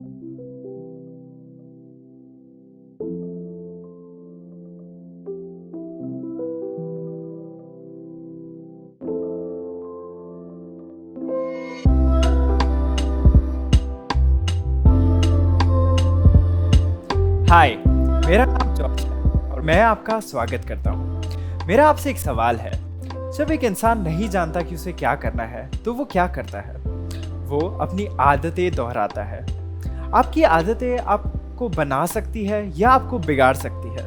हाय, मेरा नाम जॉर्ज है और मैं आपका स्वागत करता हूँ। मेरा आपसे एक सवाल है। जब एक इंसान नहीं जानता कि उसे क्या करना है, तो वो क्या करता है? वो अपनी आदतें दोहराता है। आपकी आदतें आपको बना सकती है या आपको बिगाड़ सकती है।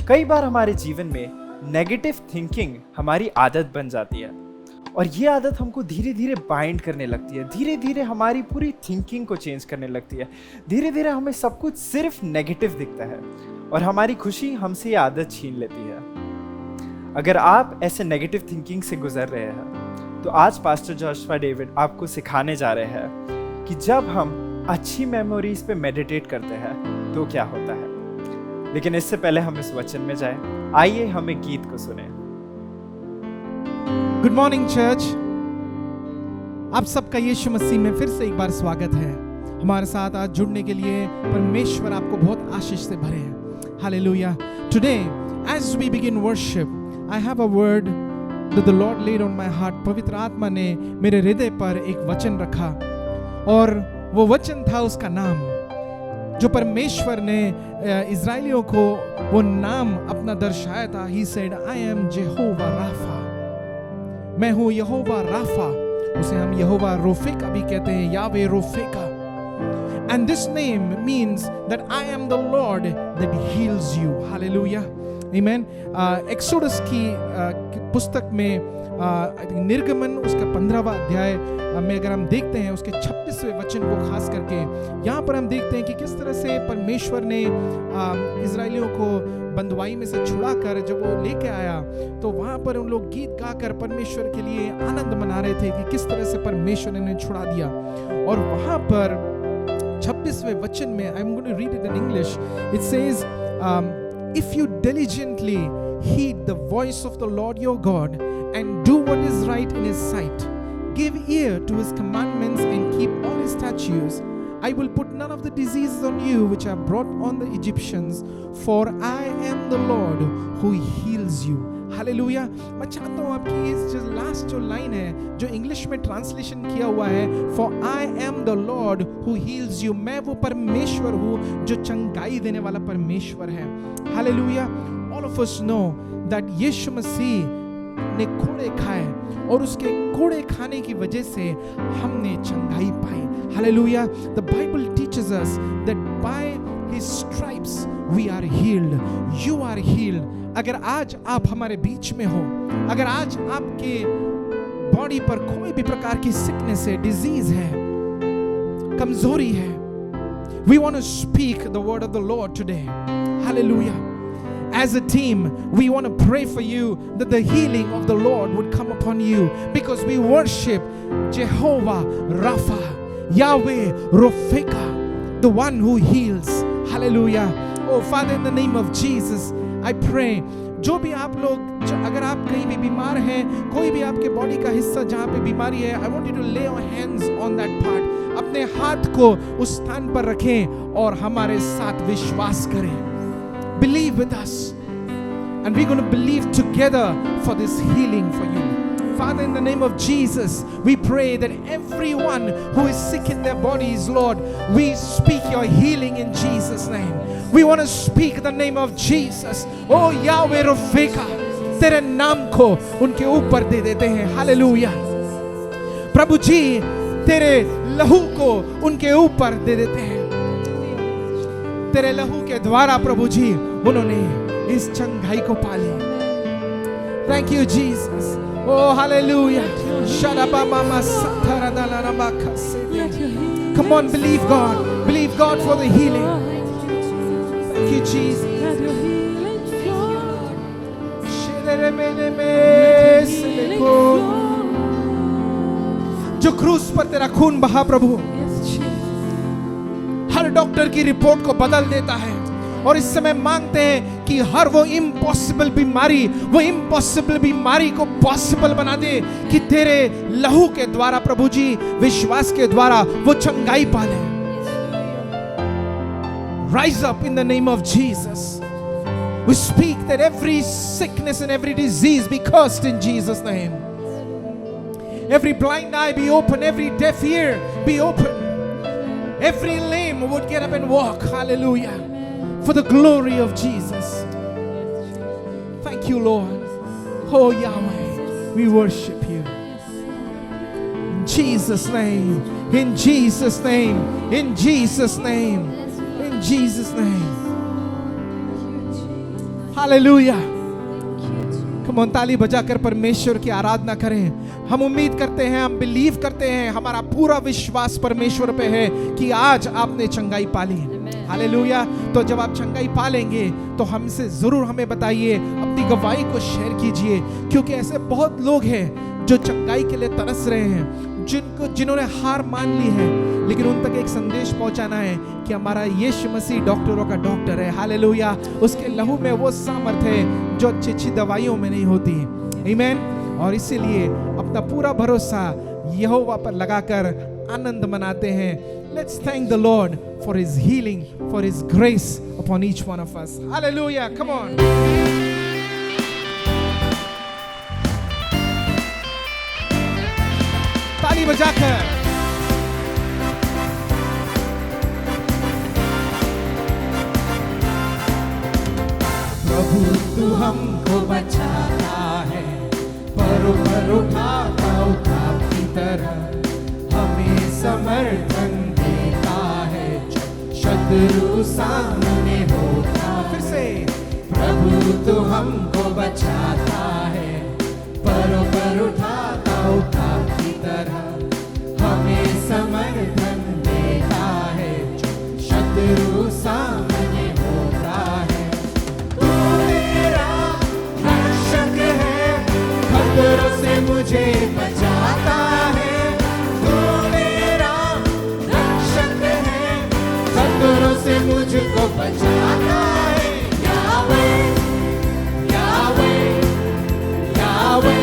कई बार हमारे जीवन में नेगेटिव थिंकिंग हमारी आदत बन जाती है और ये आदत हमको धीरे धीरे बाइंड करने लगती है। धीरे धीरे हमारी पूरी थिंकिंग को चेंज करने लगती है। धीरे धीरे हमें सब कुछ सिर्फ नेगेटिव दिखता है और हमारी खुशी हमसे ये आदत छीन लेती है। अगर आप ऐसे नेगेटिव थिंकिंग से गुजर रहे हैं तो आज पास्टर जोशुआ डेविड आपको सिखाने जा रहे हैं कि जब हम अच्छी मेमोरीज पे मेडिटेट करते हैं तो क्या होता है। लेकिन इससे पहले हम इस वचन में जाएं। आइए हम एक गीत को सुने। Good morning church. आप सबका यीशु मसीह में फिर से एक बार स्वागत है। हमारे साथ आज जुड़ने के लिए परमेश्वर आपको बहुत आशीष से भरे हैं। Hallelujah. Today as we begin worship I have a word that the Lord laid on my heart. पवित्र आत्मा ने मेरे हृदय पर एक वचन रखा और वो वचन था, उसका नाम जो परमेश्वर ने इजराइलियों को वो नाम अपना दर्शाया था। He said I am Jehovah Rapha. मैं हूँ यहोवा राफा। उसे हम यहोवा रोफेका भी कहते हैं, यावे रोफेका। And this name means that I am the Lord that heals you. Hallelujah. Amen. Exodus की पुस्तक में निर्गमन उसका 15वां अध्याय में अगर हम देखते हैं उसके 26वें वचन को खास करके, यहाँ पर हम देखते हैं कि किस तरह से परमेश्वर ने इजराइलियों को बंदवाई में से छुड़ाकर जब वो लेके आया तो वहाँ पर उन लोग गीत गाकर परमेश्वर के लिए आनंद मना रहे थे कि किस तरह से परमेश्वर ने छुड़ा दिया। और वहाँ पर 26वें वचन में, I am going to read it in English, it says if you diligently heed the voice of the Lord your God and do what is right in his sight, give ear to his commandments and keep all his statutes, I will put none of the diseases on you which I brought on the Egyptians, for I am the Lord who heals you. Hallelujah. मैं चाहता हूँ आपकी इस जो last जो line है जो English में ट्रांसलेशन किया हुआ है, for I am the Lord who heels you. मैं वो परमेश्वर हूँ जो चंगाई देने वाला परमेश्वर है। Hallelujah. All of us know that यीशु मसीह ने कोड़े खाए और उसके कोड़े खाने की वजह से हमने चंगाई पाई। Hallelujah. The Bible teaches us that by his stripes we are healed. You are healed. अगर आज आप हमारे बीच में हो, अगर आज आपके बॉडी पर कोई भी प्रकार की सिकनेस है, डिजीज है, कमजोरी है, we want to speak the word of the Lord today. Hallelujah. As a team, we want to pray for you that the healing of the Lord would come upon you, because we worship Jehovah Rapha, Yahweh Rofeka, the one who heals. Hallelujah. Oh Father, in the name of Jesus, I pray, जो भी आप लोग, अगर आप कहीं भी बीमार हैं, कोई भी आपके बॉडी का हिस्सा जहाँ पे बीमारी है, I want you to lay your hands on that part. अपने हाथ को उस स्थान पर रखें और हमारे साथ विश्वास करें। Believe with us, and we're going to believe together for this healing for you. Father, in the name of Jesus, we pray that everyone who is sick in their bodies, Lord, we speak your healing in Jesus' name. We want to speak the name of Jesus. Oh Yahweh Rofeka, तेरे नाम को उनके ऊपर दे देते हैं। Hallelujah. प्रभु जी, तेरे लहू को उनके ऊपर दे देते हैं। तेरे लहू के द्वारा प्रभु जी उन्होंने इस चंगाई को पा लिया। Thank you Jesus. Oh hallelujah. Sharaba mama satara dalana bakase. Come on, believe God. Believe God for the healing. Thank you Jesus. जो क्रूस पर तेरा खून बहा प्रभु, हर डॉक्टर की रिपोर्ट को बदल देता है। और इस समय मांगते हैं कि हर वो इम्पॉसिबल बीमारी को पॉसिबल बना दे, कि तेरे लहू के द्वारा प्रभु जी, विश्वास के द्वारा वो चंगाई पाले। rise up in the name of Jesus. We speak that every sickness and every disease be cursed in Jesus' name. Every blind eye be open, every deaf ear be open. Every lame would get up and walk. Hallelujah. For the glory of Jesus. Thank you, Lord. Oh Yahweh, we worship you. In Jesus' name, in Jesus' name, in Jesus' name, in Jesus' name. Hallelujah. Come on, ताली बजाकर परमेश्वर की आराधना करें। हम उम्मीद करते हैं, हम बिलीव करते हैं, हमारा पूरा विश्वास परमेश्वर पे है कि आज आपने चंगाई पाली। हालेलुया। तो जब आप चंगाई पालेंगे तो हमसे जरूर हमें बताइए, अपनी गवाही को शेयर कीजिए, क्योंकि ऐसे बहुत लोग हैं जो चंगाई के लिए तरस रहे हैं, जिन्होंने हार मान ली है, लेकिन उन तक एक संदेश पहुंचाना है कि हमारा यीशु मसीह डॉक्टरों का डॉक्टर है। हालेलुया। उसके लहू में वो सामर्थ्य है जो अच्छी अच्छी दवाइयों में नहीं होती। आमीन। और इसीलिए अपना पूरा भरोसा यहोवा पर लगाकर आनंद मनाते हैं। Let's thank the Lord for His healing, for His grace upon each one of us. Hallelujah. Come on. ताली बजाकर प्रभु तू हमको बचाता है, परों पर उठाता उठाव की तरह हमें समर्थन देता है, शत्रु सामने होता। फिर से प्रभु तू हमको बचाता है, परों पर उठाता उठाव की तरह हमें समर्थन देता है, शत्रु सामने होता है। तू मेरा रक्षक है, खतरों से मुझे बचाता है। तू मेरा रक्षक है, खतरों से मुझको बचाता है। यावे यावे यावे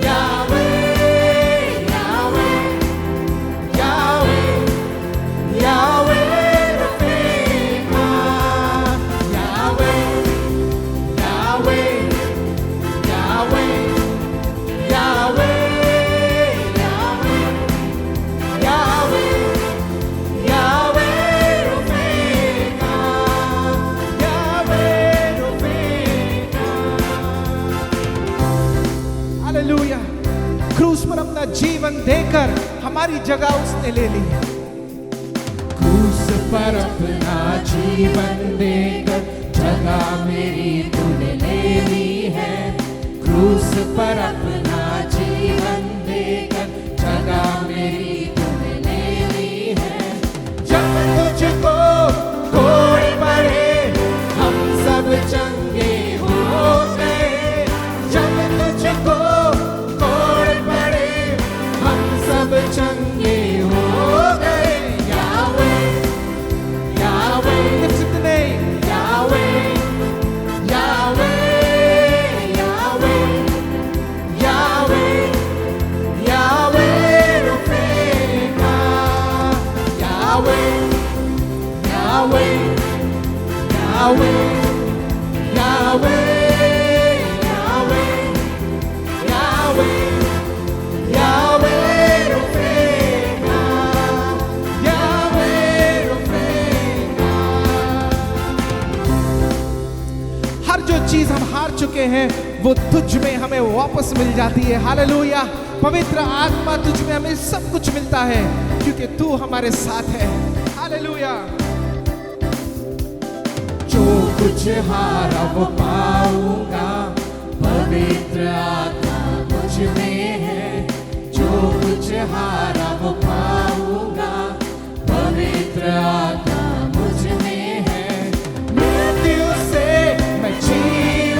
यावे यावे यावे यावे रफ़ीक़ा। यावे यावे यावे यावे यावे यावे यावे रफ़ीक़ा। यावे रफ़ीक़ा। हालेलुया। क्रूस पर अपना जीवन देकर हमारी जगह उसने ले ली। क्रूस पर अपना जीवन देकर जगह मेरी तूने ले ली है। क्रूस पर अपना जीवन देकर जगह मेरी तूने ले ली है। जब तुझको कोई पड़े हम सब चंगे हो गए। जब तुझको कोई पड़े हम सब चंगे हो गए। यावे यावे लिफ्ट द नेम यावे यावे यावे यावे यावे रफ़ीक़ा। यावे यावे यावे यावे यावे यावे यावे रफ़ीक़ा। यावे रफ़ीक़ा। हर जो चीज हम हार चुके हैं वो तुझ में हमें वापस मिल जाती है। हालेलुया। पवित्र आत्मा तुझ में हमें सब कुछ मिलता है, क्योंकि तू हमारे साथ है। हालेलुया। जो कुछ हारा वो पाऊंगा, पवित्र आत्मा मुझ में है। जो कुछ हारा वो पाऊंगा, पवित्र आत्मा मुझ में है। मृत्यु से मैं जी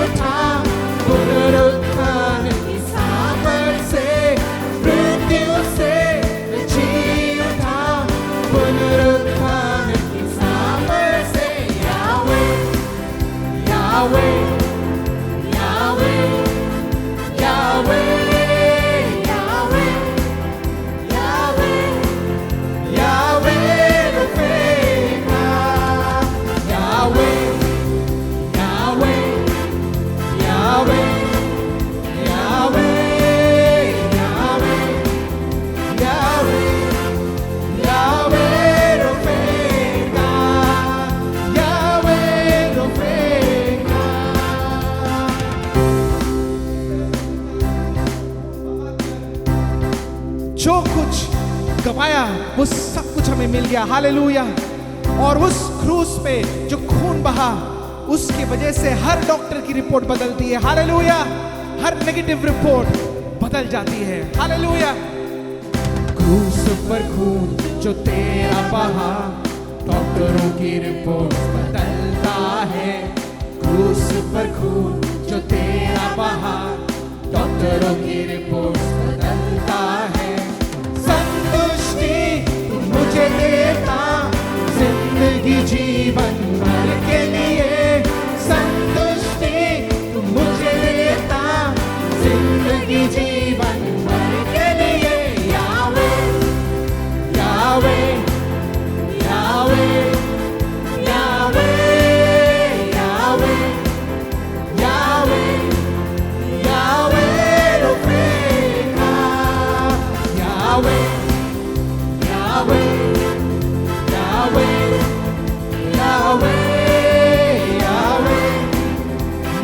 उठा, पुनरुत्थान की सामर्थ से। मृत्यु से मैं जी उठा, पुनरुत्थान की सामर्थ से। यावे यावे यावे यावे यावे यावे यावे रफ़ीक़ा। वो सब कुछ हमें मिल गया। हालेलुया। और उस क्रूस पे जो खून बहा, उसकी वजह से हर डॉक्टर की रिपोर्ट बदलती है। हालेलुया। हर नेगेटिव रिपोर्ट बदल जाती है। हालेलुया। क्रूस पर खून जो तेरा बहा, डॉक्टरों की रिपोर्ट बदलता है। क्रूस पर खून जो तेरा बहा, डॉक्टरों की रिपोर्ट बदलता है। संतुष्टि तू मुझे देता, जिंदगी जीवन भर के लिए। संतुष्टि तू मुझे देता, जिंदगी जीवन भर के लिए। यावे यावे यावे यावे यावे यावे यावे रुफेका। यावे यावे यावे यावे यावे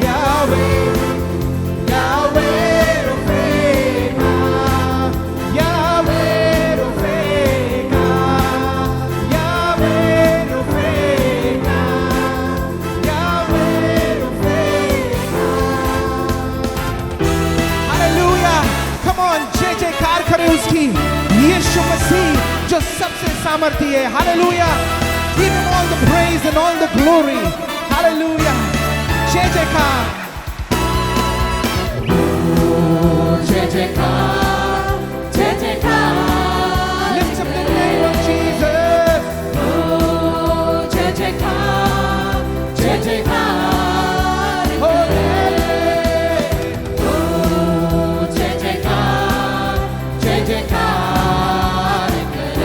यावे यावे रुफेका। यावे रुफेका। यावे रुफेका। यावे रुफेका। हालेलुया। कम ऑन, जय जयकार करें उसकी। यीशु मसीह जो सबसे सामर्थी है। Hallelujah. Give him all the praise and all the glory. Hallelujah. जय जयकार। जय जयकार। जय जयकार। Lift up the name of Jesus. जय जयकार। जय जयकार। जय जयकार। जय जयकार करे।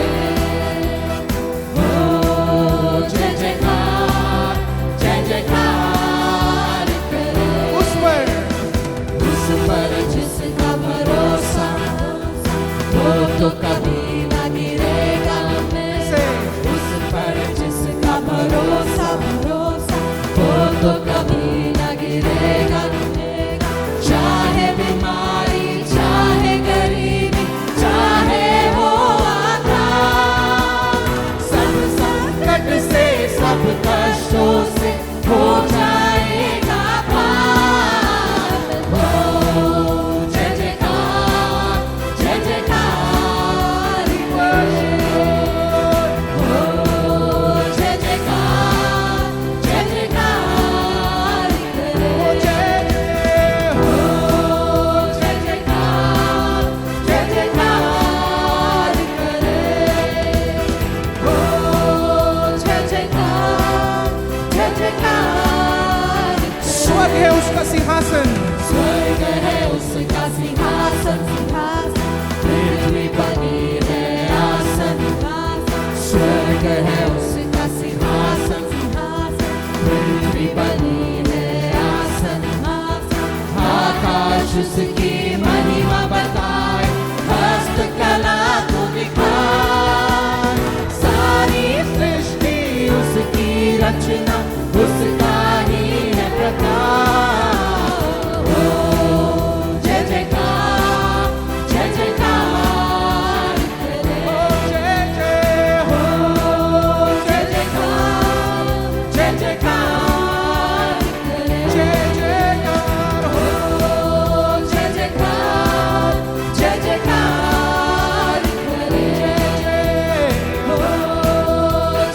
जय जयकार। जय जयकार करे। उस पर जिसका भरोसा, वो तो कभी ना गिरेगा। उस पर जिसका भरोसा, वो तो कभी ना गिरेगा। चाहे बीमारी, चाहे गरीबी, चाहे हो आकाश, सब संकट से, सब कष्टों से हो जाएगा पार। ओ जय जयकार। जय जयकार करे। ओ जय जयकार। जय जयकार करे। ओ जय जयकार। जय जयकार। जय जयकार करे। ओ जय जयकार। जय जयकार। स्वर्ग है उसका सिंहासन। स्वर्ग है उसका सिंहासन। पृथ्वी बनी है आसन। स्वर्ग है उसका सिंहासन। पृथ्वी बनी है आसन। आकाश उसकी महिमा बताए, हस्तकला को दिखाए। सारी सृष्टि उसकी रचना, उसका ही है प्रकाश। ओ जय जयकार। जय जयकार करे। ओ जय जय हो। जय जयकार। जय जयकार करे। जय जयकार हो। जय जयकार। जय जयकार करे। जय जय हो।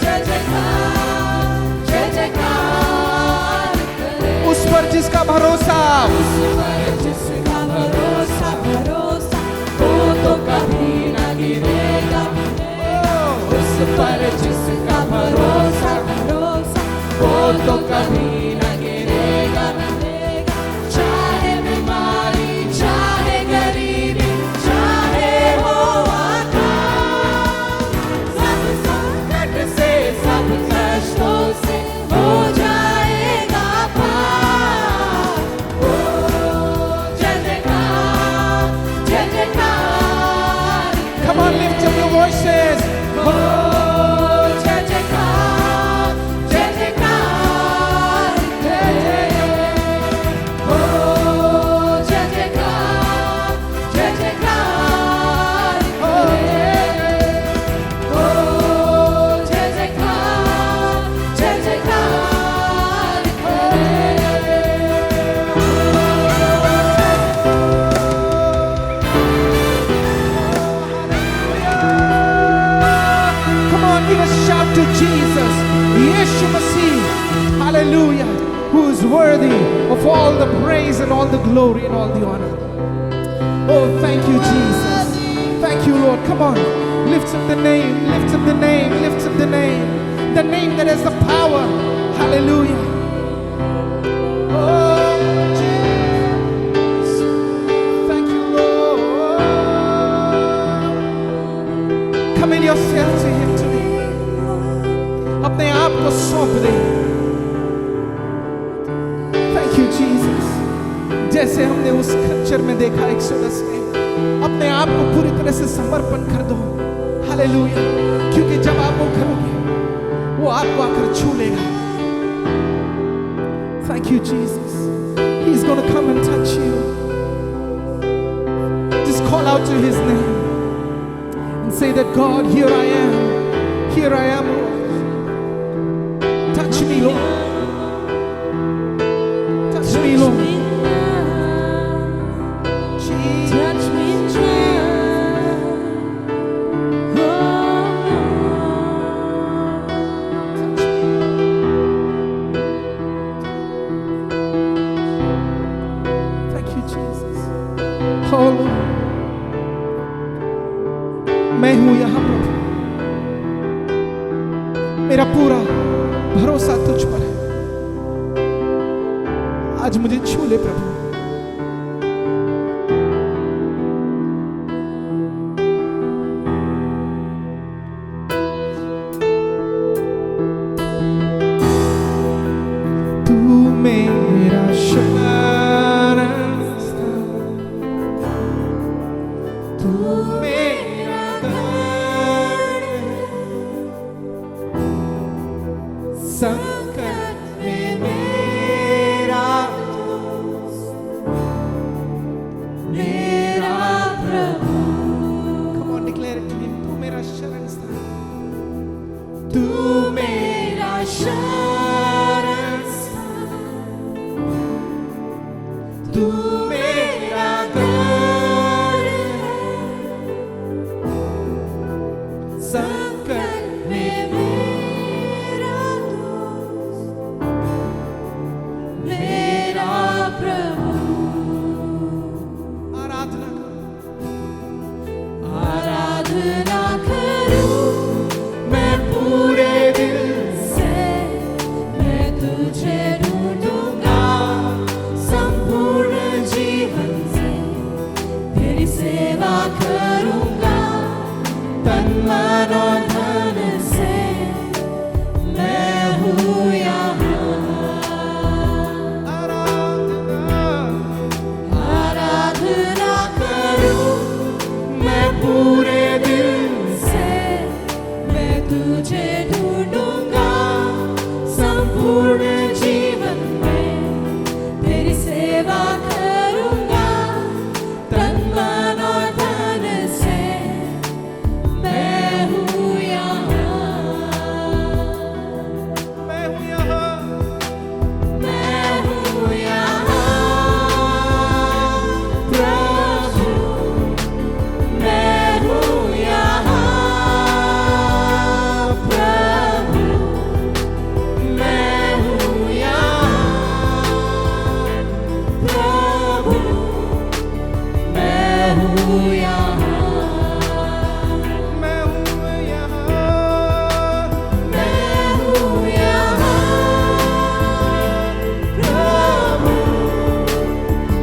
जय जयकार। जय जयकार करे। उस पर जिसका भरोसा, उस पर जिसका भरोसा, वो तो कभी ना गिरेगा। उस पर जिसका भरोसा, वो तो कभी ना गिरेगा। चाहे बीमारी, चाहे गरीबी, चाहे हो आकाश, सब संकट से, सब कष्टों से हो जाएगा पार। ओ जय जयकार। जय जयकार। Come on, lift up your voices. Oh, जय worthy of all the praise and all the glory and all the honor. Oh, thank you, Jesus. Thank you, Lord. Come on. Lift up the name. Lift up the name. Lift up the name. The name that has the power. Hallelujah. Oh, Jesus. Thank you, Lord. Commit yourself to Him today. अपने आप को सौंप दे. Thank you, Jesus. जैसे हमने उस खच्चर में देखा एक्सोडस में, अपने आप को पूरी तरह से समर्पण कर दो. हालेलुया. क्योंकि जब आप वो करोगे, वो आपको आकर छू लेगा. Thank you, Jesus. He's going to come and touch you. Just call out to His name and say that, God, here I am. Here I am, Lord. Touch me, Lord. Touch me, Lord. Touch me Thank you, Jesus. Oh, Lord. मैं हूं यहाँ प्रभु. मेरा पूरा भरोसा तुझ पर है. आज मुझे छू ले प्रभु. तू मेरा शरण स्थान, तू मेरा गढ़ है. संकट में मेरा मेरा प्रभु. Come on, declare it to Him. तू मेरा शरण स्थान, तू मेरा शरण स्थान, तू मेरा गढ़ है. संकट में मेरा दोस्त, मेरा प्रभु. आराधना आराधना करूं मैं पूरे दिल से, मैं तुझे ढूंढूंगा संपूर्ण जीवन से. तेरी सेवा करूंगा तन मन और धन से. मैं हूँ यहाँ. आराधना करूं मैं पूरे दिल से, मैं तुझे ढूंढूंगा संपूर्ण जीवन में. तेरी सेवा करूंगा तन मन और धन से. मैं हूँ यहाँ. मैं हूँ यहाँ. मैं हूँ यहाँ प्रभु. मैं हूँ यहाँ प्रभु. मैं हूँ यहाँ प्रभु. मैं हूँ यहाँ. मैं हूँ यहाँ. मैं हूँ यहाँ प्रभु.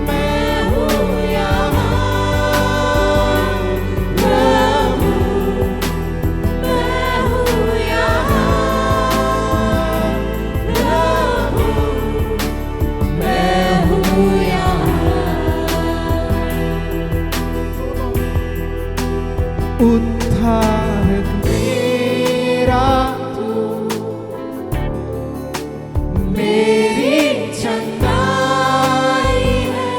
मैं हूँ यहाँ प्रभु. मैं हूँ यहाँ प्रभु. मैं हूँ यहाँ. उद्धारक मेरा तू, मेरी चंगाई है.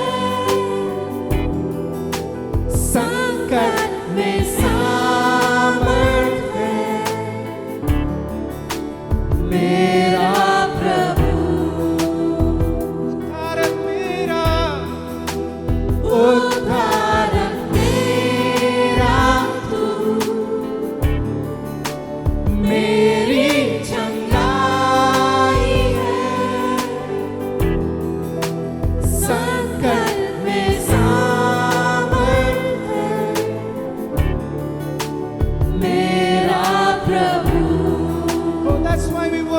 संकट में सामर्थ है मेरा प्रभु. उद्धारक मेरा. उद्धारक मेरा तू, मेरी चंगाई है.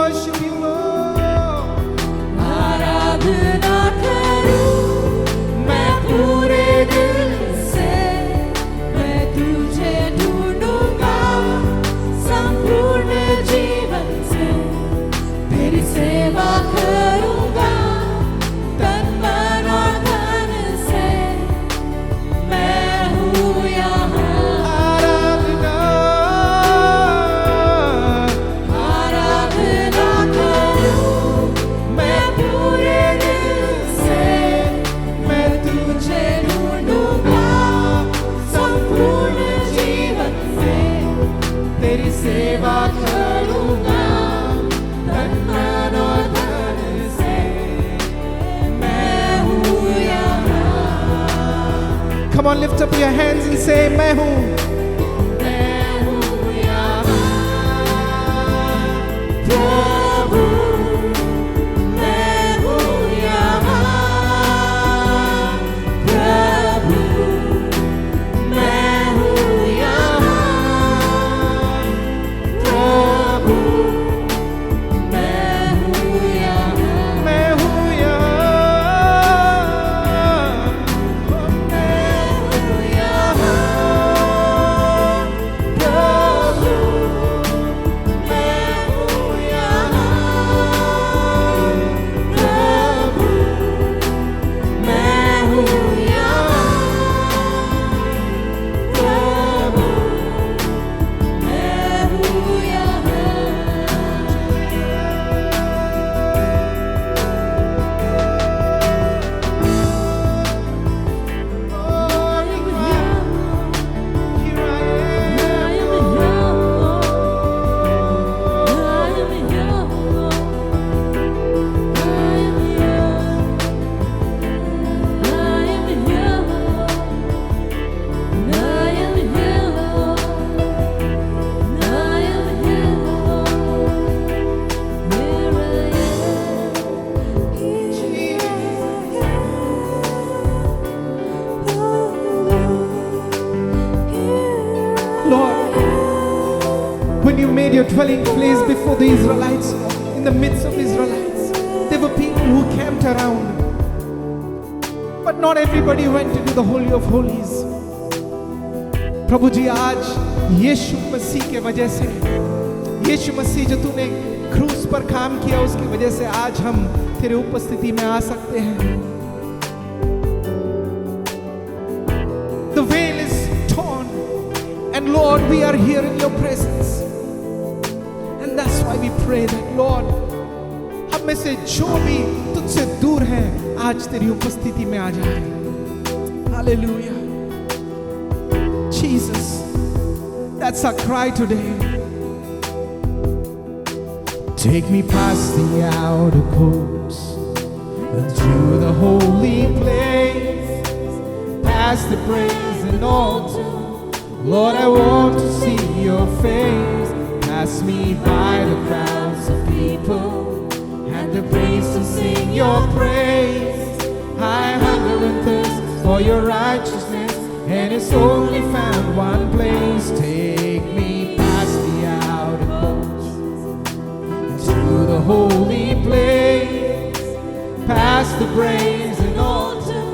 worship you, Lord. आराधना करूं मैं पूरे दिल से, मैं तुझे ढूंढूंगा संपूर्ण जीवन से, तेरी सेवा करूंगा तन मन और धन से, मैं हूँ यहाँ। आराधना आराधना करूं मैं पूरे दिल से, मैं तुझे ढूंढूंगा संपूर्ण जीवन से, तेरी सेवा करूंगा तन मन और धन से, मैं हूँ यहाँ। Come on, lift up your hands and say, मैं हूँ। मैं हूँ यहाँ प्रभु, मैं हूँ यहाँ प्रभु, मैं हूँ यहाँ प्रभु, मैं हूँ यहाँ, मैं हूँ यहाँ। मैं हूँ यहाँ प्रभु, मैं हूँ यहाँ प्रभु, मैं हूँ यहाँ प्रभु, मैं हूँ Here I Lord, when you made your dwelling place before the Israelites, in the midst of Israelites, there were people who camped around. But not everybody went into the Holy of Holies. प्रभु जी आज यीशु मसीह के वजह से, यीशु मसीह जो तूने क्रूस पर काम किया उसकी वजह से आज हम तेरे उपस्थिति में आ सकते हैं. The veil is torn, and Lord, we are here in your presence, and that's why we pray that Lord, हम में से जो भी तुझसे दूर है आज तेरी उपस्थिति में आ जाए. Hallelujah. Jesus, that's our cry today. Take me past the outer courts into the holy place, past the brazen altar. Lord, I want to see your face. Pass me by the crowds of people and the praise to sing your praise. I hunger and thirst for your righteousness, and it's only found one place. Take me past the outer courts to the holy place, past the brazen altar.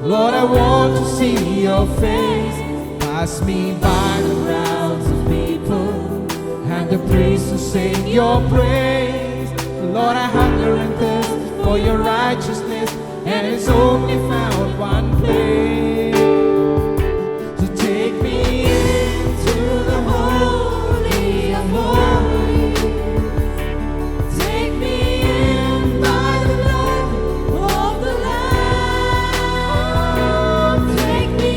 Lord, I want to see your face. Pass me by the crowds of people and the priests who sing your praise. Lord, I hunger and thirst for your righteousness, and it's only found one place. So take me into the holy of holies. Take me in by the blood of the Lamb. Take me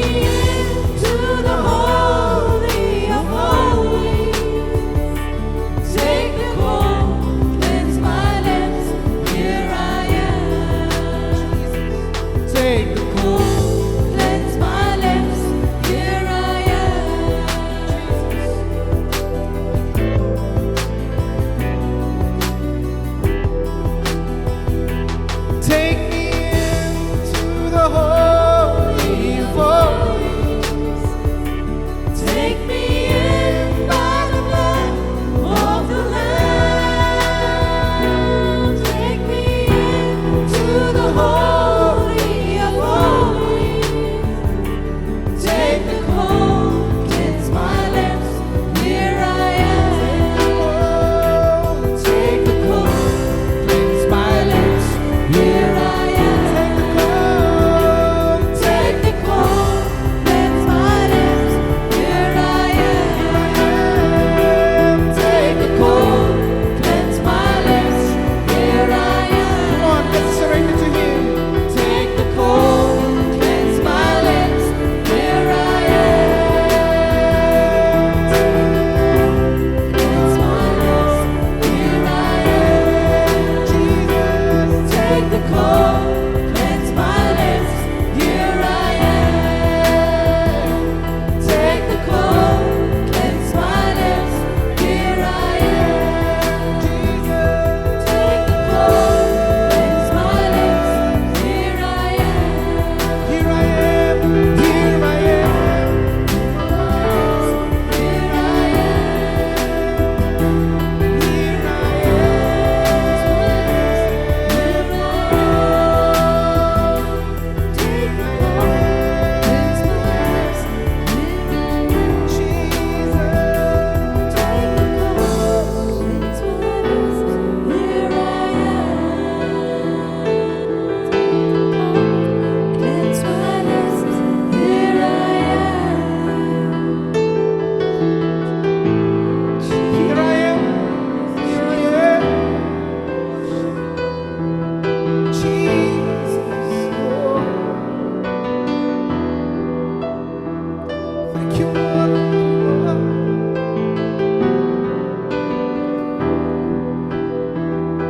into the holy of holies. Take the cold, cleanse my lips, here I am. Take the cold,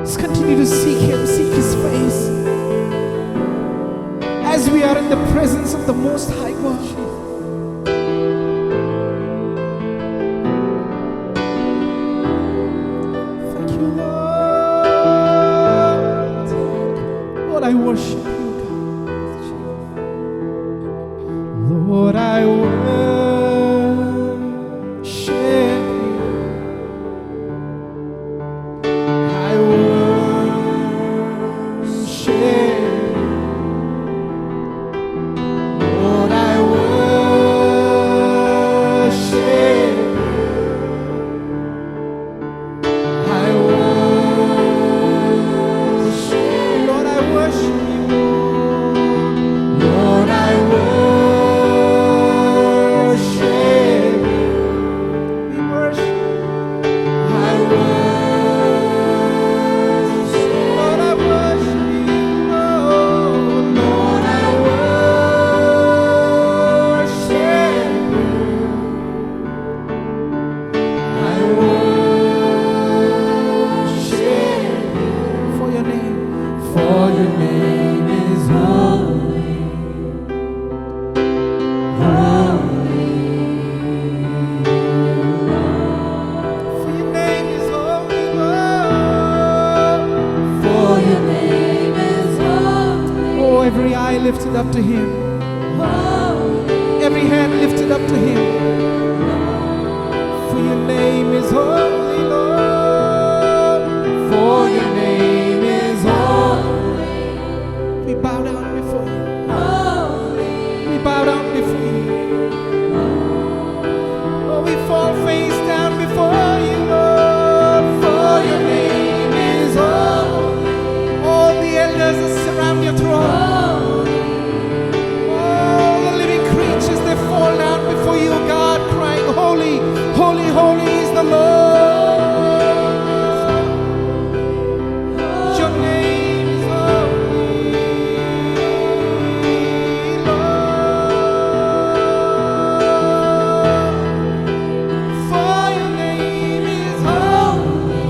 Just continue to seek Him, seek His face. As we are in the presence of the Most High God. Thank you, Lord. Lord, I worship you, God. Lord, I worship you. I worship you. Lord, I worship you. I worship. Lord, I worship you. Lord, I worship you. We worship. I worship. Lord, I worship you. Lord, I worship you. I worship you. For your name. For your name is holy. For your name is holy, Lord. For your name is holy, Oh, every eye lifted up to Him. holy, Every hand lifted up to Him. For your name is holy, Lord. For your name is holy. We bow down before you. holy, We bow down before you. Oh, we fall face down before you, Lord. For your name is holy. All the elders that surround your throne. All the living creatures, they fall down before you, God, crying, holy, holy, holy is the Lord. Your name is holy, Lord. For your name is holy,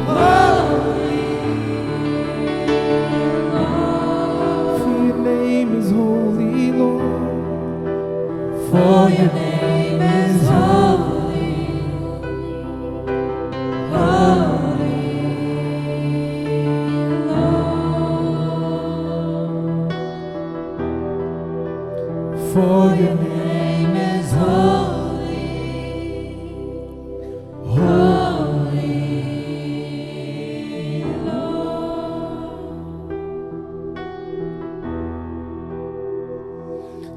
holy. For your name is holy, Lord. for your name is holy, holy, For your name is holy,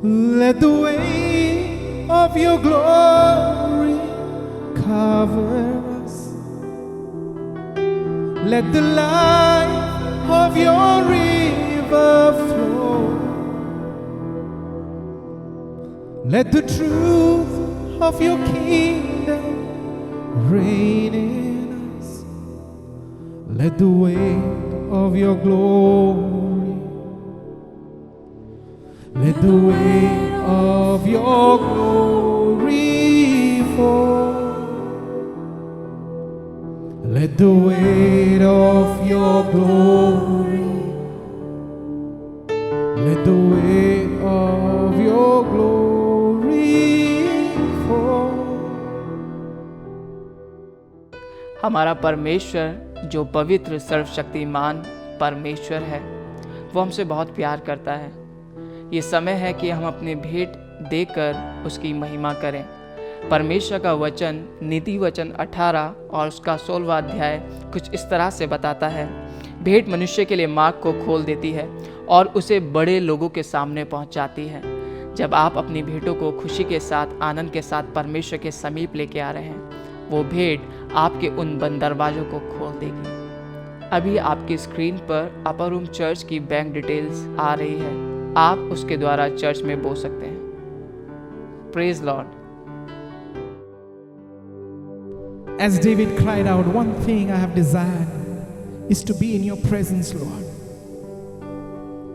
Let the weight of your glory cover us. Let the light of your river flow. Let the truth of your kingdom reign in us. Let the weight of your glory, let the weight of your glory fall. Let the weight of your glory, let the weight of your glory fall. हमारा परमेश्वर जो पवित्र सर्वशक्तिमान परमेश्वर है, वो हमसे बहुत प्यार करता है। ये समय है कि हम अपनी भेंट देकर उसकी महिमा करें। परमेश्वर का वचन नीति वचन 18 और उसका 16वां अध्याय कुछ इस तरह से बताता है। भेंट मनुष्य के लिए मार्ग को खोल देती है और उसे बड़े लोगों के सामने पहुंचाती है। जब आप अपनी भेंटों को खुशी के साथ, आनंद के साथ परमेश्वर के समीप लेके आ रहे हैं, वो भेंट आपके उन बंद दरवाजों को खोल देगी। अभी आपकी स्क्रीन पर अपर रूम चर्च की बैंक डिटेल्स आ रही है। आप उसके द्वारा चर्च में बो सकते हैं। Praise Lord. As David cried out, one thing I have desired is to be in your presence, Lord.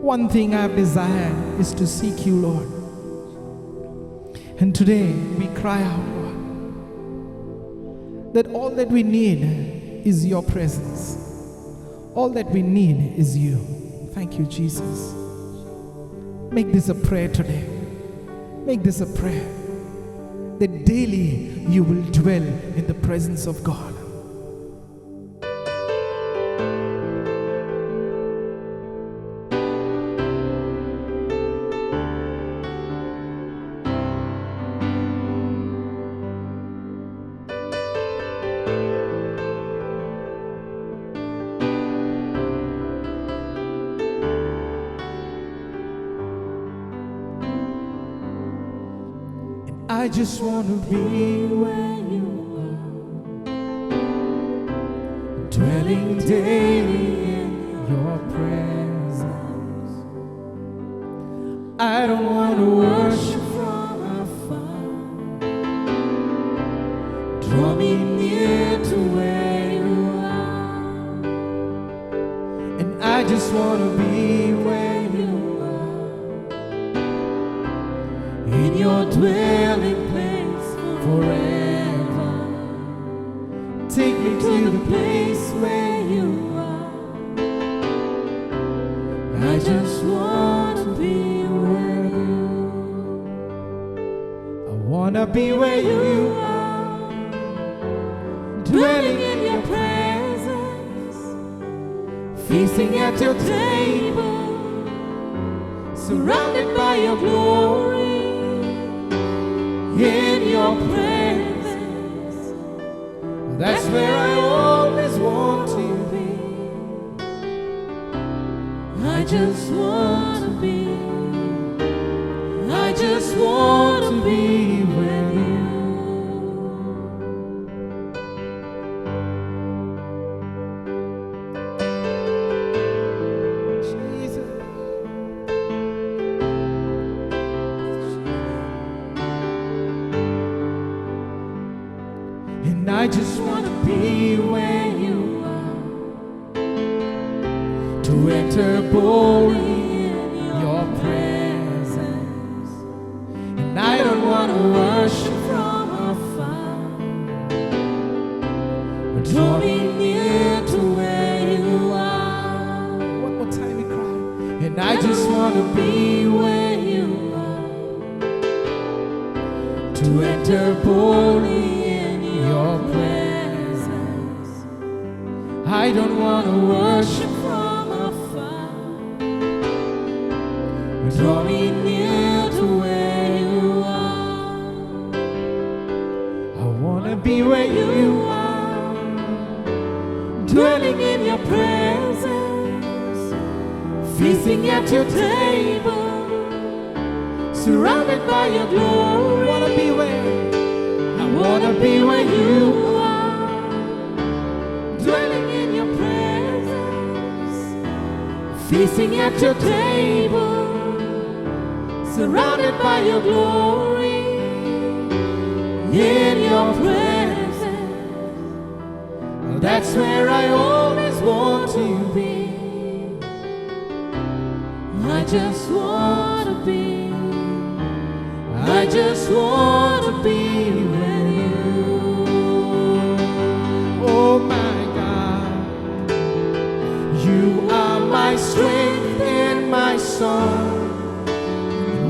One thing I have desired is to seek you, Lord. And today we cry out, Lord, that all that we need is your presence. All that we need is you. Thank you, Jesus. Make this a prayer today. Make this a prayer that daily you will dwell in the presence of God. I just want to be where you are, dwelling daily in your presence. I don't want to worship from afar. Draw me near to where you are, and I just want to be where you are, in your dwelling place forever. Take me to the place where you are. I just want to be where you are. I want to be where you are, dwelling in your presence, feasting at your table, surrounded by your glory. In your presence, that's where I always want to be. I just want to be, I just want to be where you I just want to be where you are, to enter boldly in your presence. And I don't want to worship from afar, but draw me near to where you are. One more time we cry. And I just want to be where you are, to enter boldly your presence. I don't want to worship from afar, but draw me near to where you are. I want to be where you are, dwelling in your presence, feasting at your table, surrounded by your glory. I want to be where I wanna be where you are, dwelling in your presence, feasting at your table, surrounded by your glory. In your presence, that's where I always want to be. I just wanna be, I just want to be where you. Oh my God, you are my strength and my song.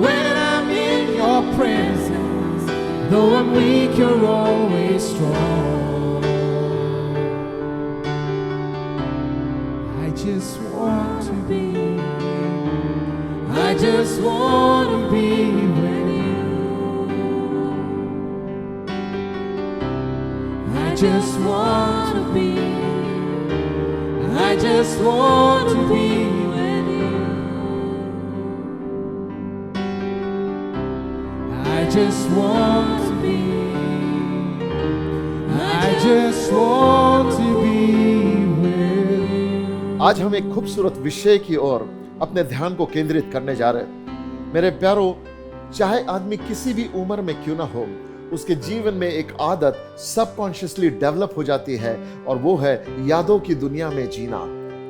When I'm in your presence, though I'm weak, you're always strong. I just want to be, I just want to be where I just want to be, I just want to be with you. I just want to be, I just want to be with you. आज हम एक खूबसूरत विषय की ओर अपने ध्यान को केंद्रित करने जा रहे हैं। मेरे प्यारों, चाहे आदमी किसी भी उम्र में क्यों ना हो, उसके जीवन में एक आदत सबकॉन्शियसली डेवलप हो जाती है, और वो है यादों की दुनिया में जीना।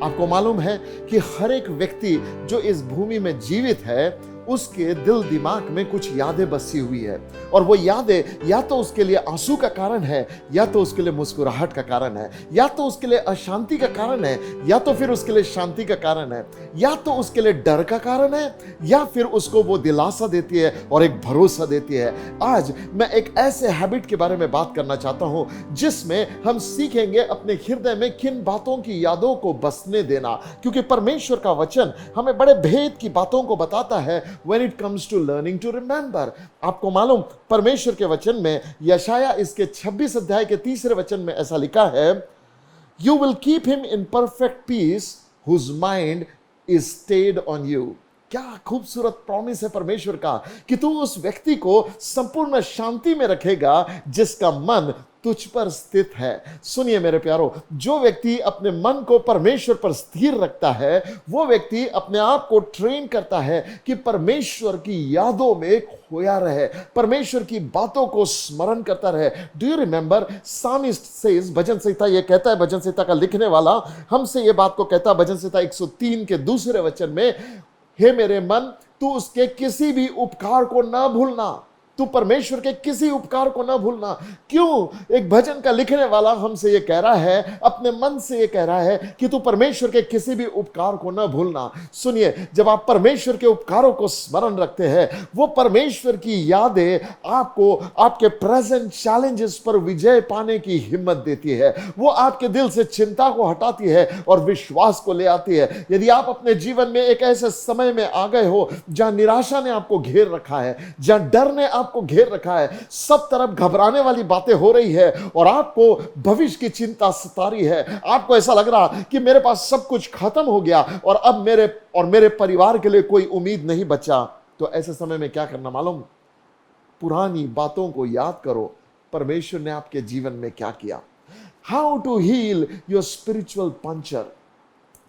आपको मालूम है कि हर एक व्यक्ति जो इस भूमि में जीवित है, उसके दिल दिमाग में कुछ यादें बसी हुई है, और वो यादें या तो उसके लिए आंसू का कारण है, या तो उसके लिए मुस्कुराहट का कारण है, या तो उसके लिए अशांति का कारण है, या तो फिर उसके लिए शांति का कारण है, या तो उसके लिए डर का कारण है, या फिर उसको वो दिलासा देती है और एक भरोसा देती है। आज मैं एक ऐसे हैबिट के बारे में बात करना चाहता हूं जिसमें हम सीखेंगे अपने हृदय में किन बातों की यादों को बसने देना, क्योंकि परमेश्वर का वचन हमें बड़े भेद की बातों को बताता है when it comes to learning to remember। आपको मालूम, परमेश्वर के वचन में यशाया इसके 26 अध्याय के 3 वचन में ऐसा लिखा है, You will keep him in perfect peace whose mind is stayed on you। क्या खूबसूरत प्रॉमिस है परमेश्वर का कि तू उस व्यक्ति को संपूर्ण शांति में रखेगा जिसका मन तुझ पर स्थित है। सुनिए मेरे प्यारो, जो व्यक्ति अपने मन को परमेश्वर पर स्थिर रखता है, वो व्यक्ति अपने आप को ट्रेन करता है कि परमेश्वर की यादों में खोया रहे, परमेश्वर की बातों को स्मरण करता रहे। Do you remember, psalmist says, भजन संहिता ये कहता है, भजन संहिता का लिखने वाला हमसे ये बात को कहता है भजन संहिता 103 के 2 वचन में, हे मेरे मन, तू उसके किसी भी उपकार को ना भूलना। तू परमेश्वर के किसी उपकार को ना भूलना। क्यों? एक भजन का लिखने वाला हमसे ये कह रहा है, अपने मन से ये कह रहा है कि तू परमेश्वर के किसी भी उपकार को ना भूलना। सुनिए, जब आप परमेश्वर के उपकारों को स्मरण रखते हैं, वो परमेश्वर की यादें आपको आपके प्रेजेंट चैलेंजेस पर विजय पाने की हिम्मत देती है। वो आपके दिल से चिंता को हटाती है और विश्वास को ले आती है। यदि आप अपने जीवन में एक ऐसे समय में आ गए हो जहां निराशा ने आपको घेर रखा है, जहां डर ने आपको घेर रखा है, सब तरफ घबराने वाली बातें हो रही है और आपको भविष्य की चिंता सता रही है, आपको ऐसा लग रहा कि मेरे पास सब कुछ खत्म हो गया और अब मेरे परिवार के लिए कोई उम्मीद नहीं बचा, तो ऐसे समय में क्या करना मालूम? पुरानी बातों को याद करो, परमेश्वर ने आपके जीवन में क्या किया। How to heal your spiritual puncture.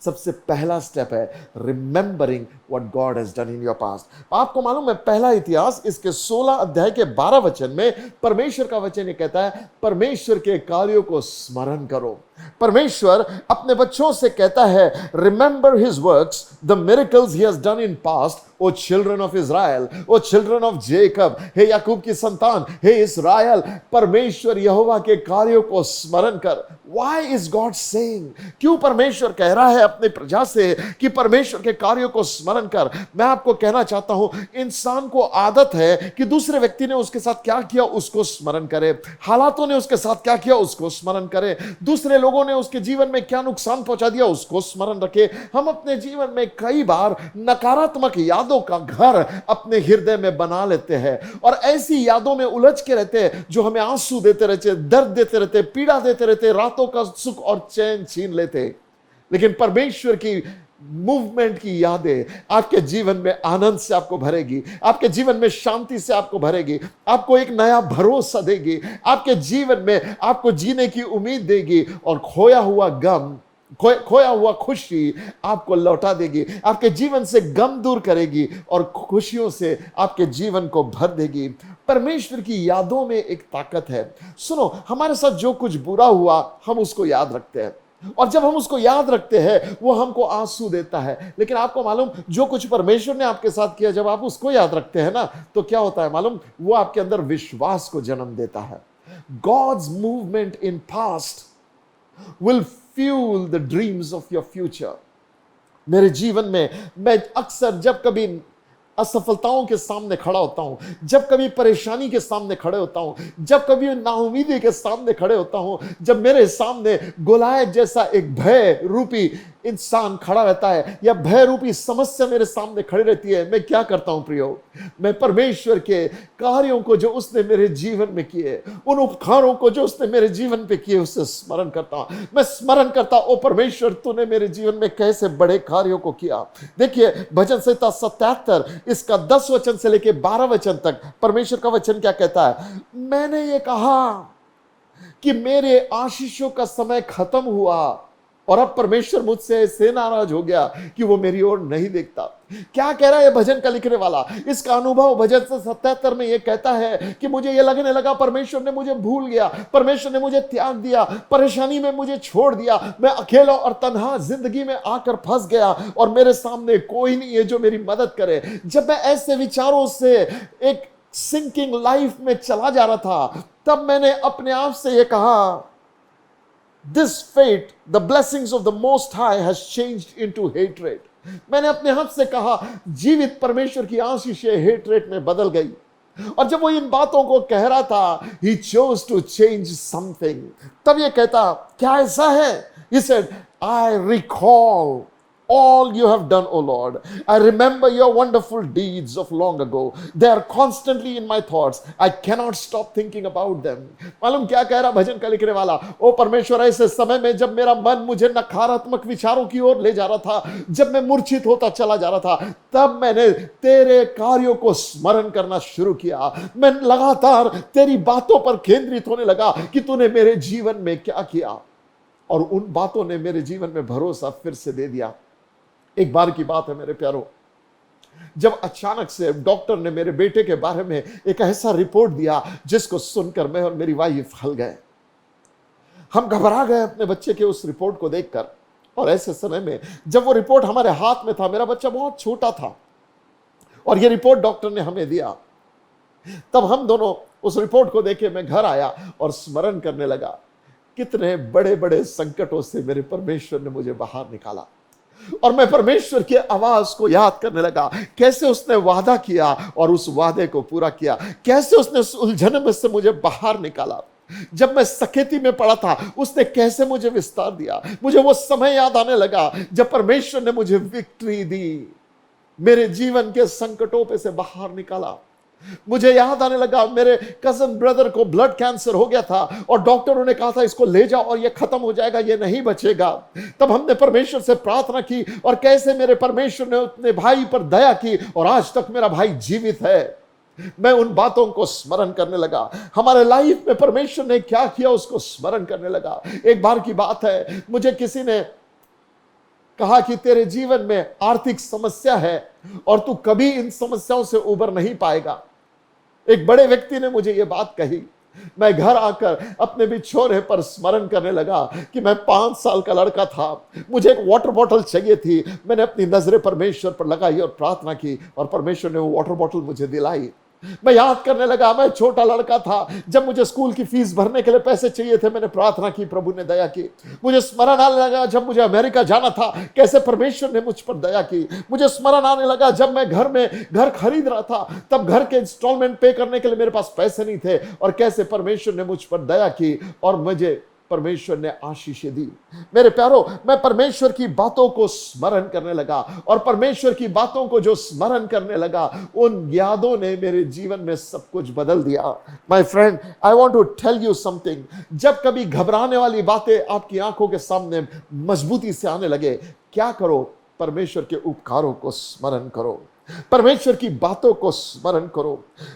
सबसे पहला स्टेप है remembering what God has done in your past. आपको मालूम है, पहला इतिहास इसके 16 अध्याय के 12 वचन में परमेश्वर का वचन ये कहता है, परमेश्वर के कार्यों को स्मरण करो। परमेश्वर अपने बच्चों से कहता है, remember his works, the miracles he has done in past, O children of Israel, O children of Jacob. हे याकूब की संतान, हे इस्राएल, परमेश्वर यहोवा के कार्यों को स्मरण कर। Why is God saying? क्यों परमेश्वर कह रहा है अपने प्रजा से कि परमेश्वर के कार्यों को स्मरण कर? मैं आपको कहना चाहता हूं, इंसान को आदत है कि दूसरे व्यक्ति ने उसके साथ क्या किया उसको स्मरण करे, हालातों ने उसके साथ क्या किया उसको स्मरण करे, दूसरे लोगों ने उसके जीवन में क्या नुकसान पहुंचा दिया उसको स्मरण रखे। हम अपने जीवन में कई बार नकारात्मक यादों का घर अपने हृदय में बना लेते हैं और ऐसी यादों में उलझ के रहते हैं जो हमें आंसू देते रहते, दर्द देते रहते, पीड़ा देते रहते, रातों का सुख और चैन छीन लेते। लेकिन परमेश्वर की मूवमेंट की यादें आपके जीवन में आनंद से आपको भरेगी, आपके जीवन में शांति से आपको भरेगी, आपको एक नया भरोसा देगी, आपके जीवन में आपको जीने की उम्मीद देगी और खोया हुआ गम, खोया हुआ खुशी आपको लौटा देगी, आपके जीवन से गम दूर करेगी और खुशियों से आपके जीवन को भर देगी। परमेश्वर की यादों में एक ताकत है। सुनो, हमारे साथ जो कुछ बुरा हुआ हम उसको याद रखते हैं और जब हम उसको याद रखते हैं वो हमको आंसू देता है। लेकिन आपको मालूम, जो कुछ परमेश्वर ने आपके साथ किया, जब आप उसको याद रखते हैं ना, तो क्या होता है मालूम? वो आपके अंदर विश्वास को जन्म देता है। God's movement in past will fuel the dreams of your future। मेरे जीवन में मैं अक्सर जब कभी असफलताओं के सामने खड़ा होता हूं, जब कभी परेशानी के सामने खड़े होता हूं, जब कभी नाउमीदी के सामने खड़े होता हूं, जब मेरे सामने गोलायत जैसा एक भय रूपी इंसान खड़ा रहता है या भय रूपी समस्या मेरे सामने खड़ी रहती है, मैं क्या करता हूं प्रियो? मैं परमेश्वर के कार्यों को जो उसने मेरे जीवन में किए, उन उपकारों को जो उसने मेरे जीवन पे किए, उससे स्मरण करता हूं। मैं स्मरण करता, ओ परमेश्वर, तूने मेरे जीवन में कैसे बड़े कार्यों को किया। देखिए, भजन संहिता 77 इसका 10 वचन से लेके 12 वचन तक परमेश्वर का वचन क्या कहता है? मैंने ये कहा कि मेरे आशीषों का समय खत्म हुआ और अब परमेश्वर मुझसे ऐसे नाराज हो गया कि वो मेरी ओर नहीं देखता। क्या कह रहा है भजन का लिखने वाला? इसका अनुभव भजन 77 में ये कहता है कि मुझे ये लगने लगा परमेश्वर ने मुझे भूल गया, परमेश्वर ने मुझे त्याग दिया, परेशानी में मुझे छोड़ दिया, मैं अकेला और तन्हा जिंदगी में आकर फंस गया और मेरे सामने कोई नहीं है जो मेरी मदद करे। जब मैं ऐसे विचारों से एक सिंकिंग लाइफ में चला जा रहा था, तब मैंने अपने आप से ये कहा, This fate, the blessings of the Most High has changed into hatred. मैंने अपने आप से कहा, जीवित परमेश्वर की आशीषें हेटरेट में बदल गई। और जब वो इन बातों को कह रहा था, he chose to change something, तब ये कहता, क्या ऐसा है? He said, I recall all you have done, O Lord. I remember your wonderful deeds of long ago. They are constantly in my thoughts. I cannot stop thinking about them. मालूम क्या कह रहा भजन का लिखने वाला? ओ परमेश्वर, ऐसे समय में जब मेरा मन मुझे नकारात्मक विचारों की ओर ले जा रहा था, जब मैं मूर्छित होता चला जा रहा था, तब मैंने तेरे कार्यों को स्मरण करना शुरू किया। मैं लगातार तेरी बातों पर केंद्रित होने लगा कि तूने मेरे जीवन में क्या किया, और उन बातों ने मेरे जीवन में भरोसा फिर से दे दिया। एक बार की बात है मेरे प्यारों, जब अचानक से डॉक्टर ने मेरे बेटे के बारे में एक ऐसा रिपोर्ट दिया जिसको सुनकर मैं और मेरी वाइफ हल गए। हम घबरा गए अपने बच्चे के उस रिपोर्ट को देखकर। और ऐसे समय में जब वो रिपोर्ट हमारे हाथ में था, मेरा बच्चा बहुत छोटा था और ये रिपोर्ट डॉक्टर ने हमें दिया, तब हम दोनों उस रिपोर्ट को देखे मैं घर आया और स्मरण करने लगा, कितने बड़े बड़े संकटों से मेरे परमेश्वर ने मुझे बाहर निकाला। और मैं परमेश्वर की आवाज को याद करने लगा, कैसे उसने वादा किया और उस वादे को पूरा किया, कैसे उसने उस उलझन में से मुझे बाहर निकाला। जब मैं सकेती में पड़ा था, उसने कैसे मुझे विस्तार दिया। मुझे वो समय याद आने लगा जब परमेश्वर ने मुझे विक्ट्री दी, मेरे जीवन के संकटों पे से बाहर निकाला। मुझे याद आने लगा, मेरे कजन ब्रदर को ब्लड कैंसर हो गया था और डॉक्टरों ने कहा था इसको ले जाओ और ये खत्म हो जाएगा, ये नहीं बचेगा। तब हमने परमेश्वर से प्रार्थना की और कैसे मेरे परमेश्वर ने अपने भाई पर दया की और आज तक मेरा भाई जीवित है। मैं उन बातों को स्मरण करने लगा, हमारे लाइफ में परमेश्वर ने क्या किया उसको स्मरण करने लगा। एक बार की बात है, मुझे किसी ने कहा कि तेरे जीवन में आर्थिक समस्या है और तू कभी इन समस्याओं से उबर नहीं पाएगा। एक बड़े व्यक्ति ने मुझे यह बात कही। मैं घर आकर अपने बिछोने पर स्मरण करने लगा कि मैं 5 साल का लड़का था, मुझे एक वाटर बॉटल चाहिए थी। मैंने अपनी नजरें परमेश्वर पर लगाई और प्रार्थना की और परमेश्वर ने वो वाटर बॉटल मुझे दिलाई। मैं याद करने लगा, मैं छोटा लड़का था, जब मुझे स्कूल की फीस भरने के लिए पैसे चाहिए थे, मैंने प्रार्थना की, प्रभु ने दया की। मुझे स्मरण आने लगा जब मुझे अमेरिका जाना था, कैसे परमेश्वर ने मुझ पर दया की। मुझे स्मरण आने लगा जब मैं घर खरीद रहा था, तब घर के इंस्टॉलमेंट पे करने के लिए मेरे पास पैसे नहीं थे और कैसे परमेश्वर ने मुझ पर दया की और मुझे परमेश्वर ने आशीषें दी। मेरे प्यारो, मैं परमेश्वर की बातों को स्मरण करने लगा और परमेश्वर की बातों को जो स्मरण करने लगा, उन यादों ने मेरे जीवन में सब कुछ बदल दिया। My friend, I want to tell you something. जब कभी घबराने वाली बातें आपकी आंखों के सामने मजबूती से आने लगे, क्या करो? परमेश्वर के उपकारों को स्मरण करो, परमेश्वर की बातों को स्मरण करो।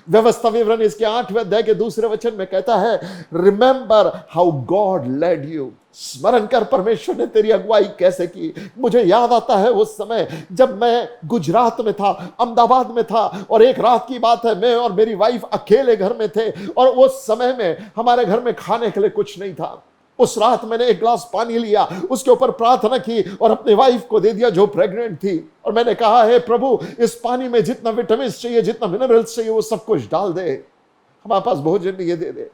व्यवस्था विवरण इसके 8वें अध्याय के 2 वचन में कहता है, remember how God led you. स्मरण कर परमेश्वर ने तेरी अगुवाई कैसे की। मुझे याद आता है उस समय जब मैं गुजरात में था, अहमदाबाद में था, और एक रात की बात है, मैं और मेरी वाइफ अकेले घर में थे और उस समय में हमारे घर में खाने के लिए कुछ नहीं था। उस रात मैंने एक गिलास पानी लिया, उसके ऊपर प्रार्थना की और अपनी वाइफ को दे दिया जो प्रेग्नेंट थी, और मैंने कहा, हे प्रभु, इस पानी में जितना विटामिन चाहिए, जितना मिनरल्स चाहिए, वो सब कुछ डाल दे, हमारे पास भोजन ये दे दे।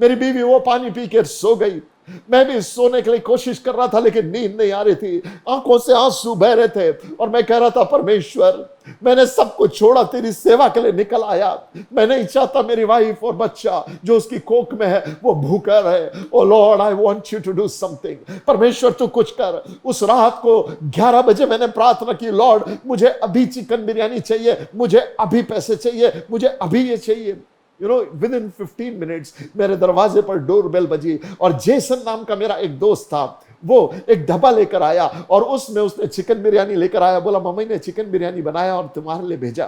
मेरी बीवी वो पानी पी के सो गई। मैं भी सोने के लिए कोशिश कर रहा था लेकिन नींद नहीं आ रही थी, आंखों से आंसू बह रहे थे और मैं कह रहा था, परमेश्वर, मैंने सब कुछ छोड़ा, तेरी सेवा के लिए निकल आया। मैं नहीं चाहता मेरी वाइफ और बच्चा जो उसकी कोख में है वो भूखा रहे। O Lord, I want you to do something. परमेश्वर तू कुछ कर। उस रात को 11 बजे मैंने प्रार्थना की, लॉर्ड, मुझे अभी चिकन बिरयानी चाहिए, मुझे अभी पैसे चाहिए, मुझे अभी ये चाहिए। within 15 मिनट्स मेरे दरवाजे पर डोरबेल बजी और जेसन नाम का मेरा एक दोस्त था, वो एक डब्बा लेकर आया और उसमें उसने चिकन बिरयानी लेकर आया। बोला, मम्मी ने चिकन बिरयानी बनाया और तुम्हारे लिए भेजा।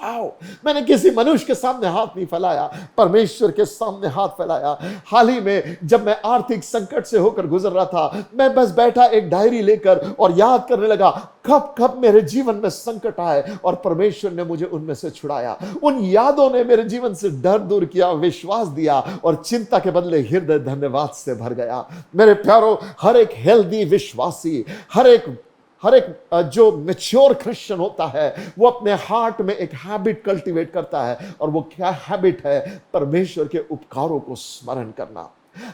आओ। मैंने किसी मनुष्य के सामने हाथ नहीं फैलाया, परमेश्वर के सामने हाथ फैलाया। हाल ही में जब मैं आर्थिक संकट से होकर गुजर रहा था, मैं बस बैठा एक डायरी लेकर और याद करने लगा कब कब मेरे जीवन में संकट आए और परमेश्वर ने मुझे उनमें से छुड़ाया। उन यादों ने मेरे जीवन से डर दूर किया, विश्वास दिया और चिंता के बदले हृदय धन्यवाद से भर गया। मेरे प्यारों, हर एक हेल्दी विश्वासी, हर एक जो मैच्योर क्रिश्चियन होता है, वो अपने हार्ट में एक हैबिट कल्टीवेट करता है। और वो क्या हैबिट है? परमेश्वर के उपकारों को स्मरण करना।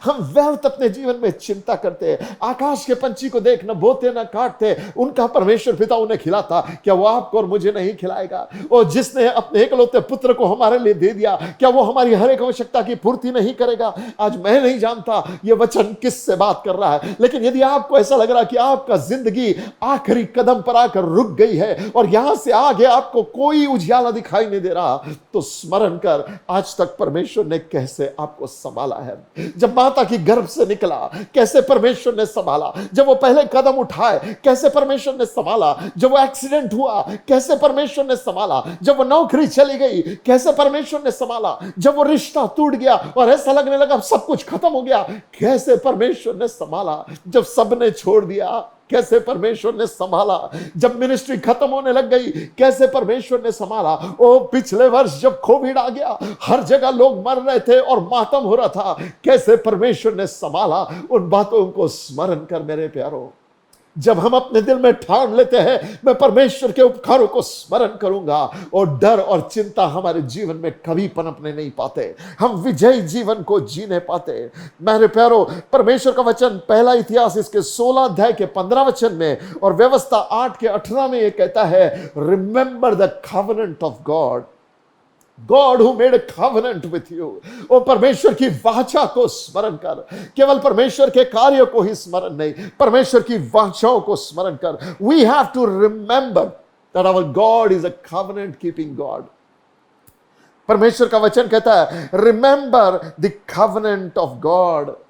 हम व्यर्थ अपने जीवन में चिंता करते हैं। आकाश के पंछी को देख, न बोते न काटते, उनका परमेश्वर पिता उन्हें खिलाता, क्या वो आपको और मुझे नहीं खिलाएगा? और जिसने अपने एकलौते पुत्र को हमारे लिए दे दिया, क्या वो हमारी हर एक आवश्यकता की पूर्ति नहीं करेगा? आज मैं नहीं जानता ये वचन किससे बात कर रहा है, लेकिन यदि आपको ऐसा लग रहा कि आपका जिंदगी आखिरी कदम पर आकर रुक गई है और यहां से आगे आपको कोई उजियाला दिखाई नहीं दे रहा, तो स्मरण कर आज तक परमेश्वर ने कैसे आपको संभाला है। जब माता की गर्भ से निकला, कैसे परमेश्वर ने संभाला। जब वो पहले कदम उठाए, कैसे परमेश्वर ने संभाला। जब वो एक्सीडेंट हुआ, कैसे परमेश्वर ने संभाला। जब वो नौकरी चली गई, कैसे परमेश्वर ने संभाला। जब वो रिश्ता टूट गया और ऐसा लगने लगा सब कुछ खत्म हो गया, कैसे परमेश्वर ने संभाला। जब सबने छोड़ दिया, कैसे परमेश्वर ने संभाला। जब मिनिस्ट्री खत्म होने लग गई, कैसे परमेश्वर ने संभाला। ओ पिछले वर्ष जब कोविड आ गया, हर जगह लोग मर रहे थे और मातम हो रहा था, कैसे परमेश्वर ने संभाला। उन बातों को स्मरण कर मेरे प्यारों, जब हम अपने दिल में ठान लेते हैं मैं परमेश्वर के उपकारों को स्मरण करूंगा, और डर और चिंता हमारे जीवन में कभी पनपने नहीं पाते, हम विजयी जीवन को जीने पाते। मेरे प्यारों, परमेश्वर का वचन पहला इतिहास इसके 16 अध्याय के 15 वचन में और व्यवस्था 8 के 18 में यह कहता है, remember the covenant of God, God who made a covenant with you। ओ परमेश्वर की वाचा को स्मरण कर। केवल परमेश्वर के कार्य को ही स्मरण नहीं, परमेश्वर की वाचाओं को स्मरण कर। We have to remember that our God is a covenant keeping God। परमेश्वर का वचन कहता है, remember the covenant of God।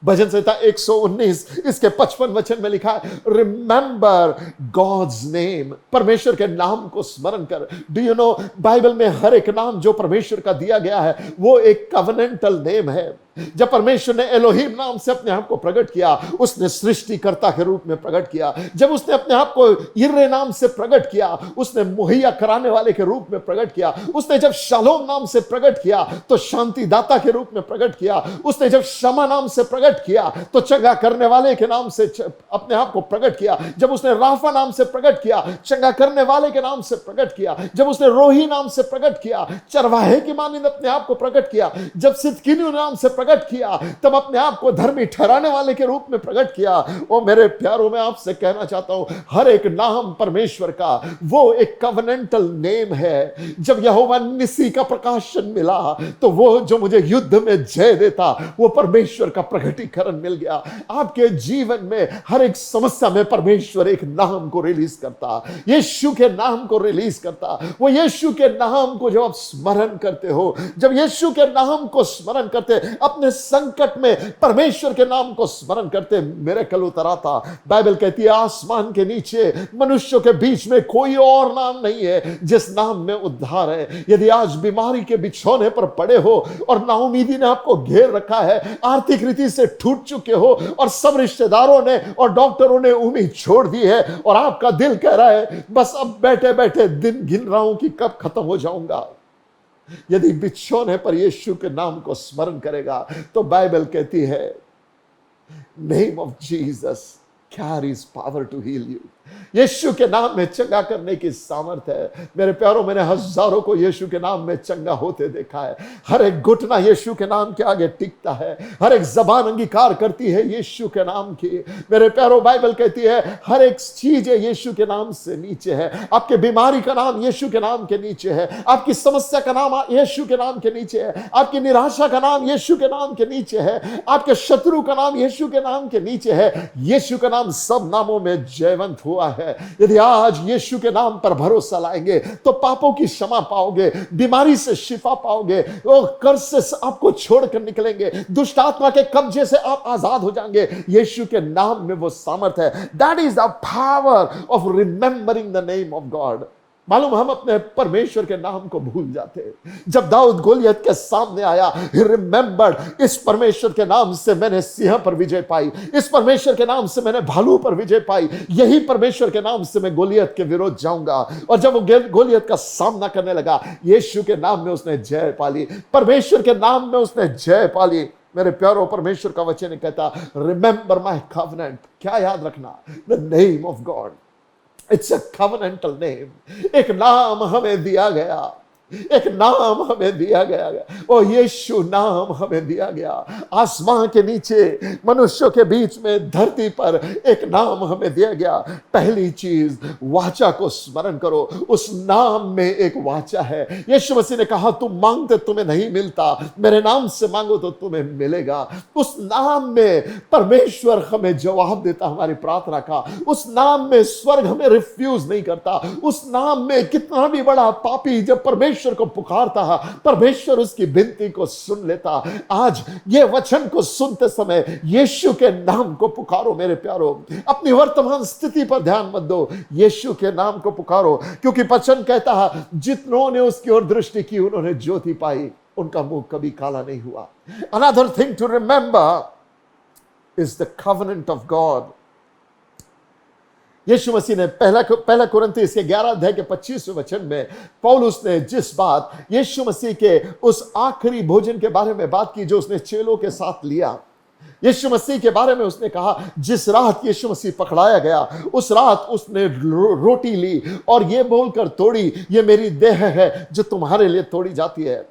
भजन संहिता 119 इसके 55 वचन में लिखा है, रिमेंबर गॉड्स नेम, परमेश्वर के नाम को स्मरण कर। डू यू नो, बाइबल में हर एक नाम जो परमेश्वर का दिया गया है वो एक कवेनेंटल नेम है। जब परमेश्वर ने एलोहिम नाम से अपने आप को प्रकट किया, उसने सृष्टिकर्ता के रूप में प्रकट किया। जब उसने अपने आप को यिर्रे नाम से प्रकट किया, उसने मुहैया कराने वाले के रूप में प्रकट किया। उसने जब शालोम नाम से प्रकट किया तो शांति दाता के रूप में प्रकट किया। उसने जब शमा नाम से प्रकट किया तो चंगा करने वाले के नाम से अपने आप को प्रकट किया। जब उसने राफा नाम से प्रकट किया, चंगा करने वाले के नाम से प्रकट किया। जब उसने रोही नाम से प्रकट किया, चरवाहे की मानिंद अपने आप को प्रकट किया। जब सिदकिन्यू नाम से प्रकट किया, तब अपने आप को धर्मी ठहराने वाले के रूप में प्रकट किया। ओ मेरे प्यारों, मैं आपसे कहना चाहता हूं, हर एक नाम परमेश्वर का वो एक कवेनेंटल नेम है। जब यहोवा निसी का प्रकाशन मिला तो वो जो मुझे युद्ध में जय देता, वो परमेश्वर का प्रकटीकरण मिल गया। आपके जीवन में हर एक समस्या में परमेश्वर एक नाम को रिलीज करता, यीशु के नाम को रिलीज करता। वो यीशु के नाम को जब आप स्मरण करते हो, जब यीशु के नाम को स्मरण करते, अपने संकट में परमेश्वर के नाम को स्मरण करते, मिरेकल उतर आता। बाइबल कहती है, आसमान के नीचे मनुष्यों के बीच में कोई और नाम नहीं है जिस नाम में उद्धार है। यदि आज बीमारी के बिछौने पर पड़े हो और नाउमीदी ने आपको घेर रखा है, आर्थिक रीति से टूट चुके हो और सब रिश्तेदारों ने और डॉक्टरों ने उम्मीद छोड़ दी है और आपका दिल कह रहा है बस अब बैठे बैठे दिन गिन रहा हूं कि कब खत्म हो जाऊंगा, यदि बिछौने पर यीशु के नाम को स्मरण करेगा तो बाइबल कहती है, name of Jesus carries power to heal you. यीशु के नाम में चंगा करने की सामर्थ है। मेरे प्यारों, मैंने हजारों को यीशु के नाम में चंगा होते देखा है। हर एक घुटना यीशु के नाम के आगे टिकता है, हर एक जबान अंगीकार करती है यीशु के नाम की। मेरे प्यारों, बाइबल कहती है हर एक चीज यीशु के नाम से नीचे है। आपके बीमारी का नाम यीशु के नाम के नीचे है, आपकी समस्या का नाम यीशु के नाम के नीचे है, आपकी निराशा का नाम यीशु के नाम के नीचे है, आपके शत्रु का नाम यीशु के नाम के नीचे है। यीशु का नाम सब नामों में जयवंत हुआ है। यदि आज यीशु के नाम पर भरोसा लाएंगे तो पापों की क्षमा पाओगे, बीमारी से शिफा पाओगे, और कर्ज से आपको छोड़कर निकलेंगे, दुष्ट आत्मा के कब्जे से आप आजाद हो जाएंगे। यीशु के नाम में वो सामर्थ है। That is the power of remembering the name of God. मालूम, हम अपने परमेश्वर के नाम को भूल जाते हैं। जब दाऊद गोलियत के सामने आया, रिमेंबर, इस परमेश्वर के नाम से मैंने सिंह पर विजय पाई, इस परमेश्वर के नाम से मैंने भालू पर विजय पाई, यही परमेश्वर के नाम से मैं गोलियत के विरोध जाऊंगा। और जब वो गोलियत का सामना करने लगा, यीशु के नाम में उसने जय पाली, परमेश्वर के नाम में उसने जय पाली। मेरे प्यारो, परमेश्वर का वचन कहता, रिमेंबर माय कवेनेंट। क्या याद रखना? The name of God, it's a covenantal name. एक नाम हमें दिया गया, एक नाम हमें दिया गया, ओ यीशु नाम हमें दिया गया। आसमान के नीचे, मनुष्यों के बीच में, धरती पर एक नाम हमें दिया गया। पहली चीज, वाचा को स्मरण करो। उस नाम में एक वाचा है। यीशु मसीह ने कहा, तुम मांगते तुम्हें नहीं मिलता, मेरे नाम से मांगो तो तुम्हें मिलेगा। उस नाम में परमेश्वर हमें जवाब देता हमारी प्रार्थना का। उस नाम में स्वर्ग हमें रिफ्यूज नहीं करता। उस नाम में कितना भी बड़ा पापी जब परमेश्वर को पुकारता है, परमेश्वर उसकी विनती को सुन लेता। आज ये वचन को सुनते समय यीशु के नाम को पुकारो। मेरे प्यारो, अपनी वर्तमान स्थिति पर ध्यान मत दो, यीशु के नाम को पुकारो, क्योंकि वचन कहता है, जितनों ने उसकी ओर दृष्टि की उन्होंने ज्योति पाई, उनका मुंह कभी काला नहीं हुआ। Another thing to remember is the covenant of God. यीशु मसीह ने पहला कुरिन्थियों के 11 अध्याय के 25वें वचन में पौलुस ने जिस बात यीशु मसीह के उस आखिरी भोजन के बारे में बात की जो उसने चेलों के साथ लिया, यीशु मसीह के बारे में उसने कहा, जिस रात यीशु मसीह पकड़ाया गया, उस रात उसने रोटी ली और ये बोलकर तोड़ी, ये मेरी देह है जो तुम्हारे लिए तोड़ी जाती है।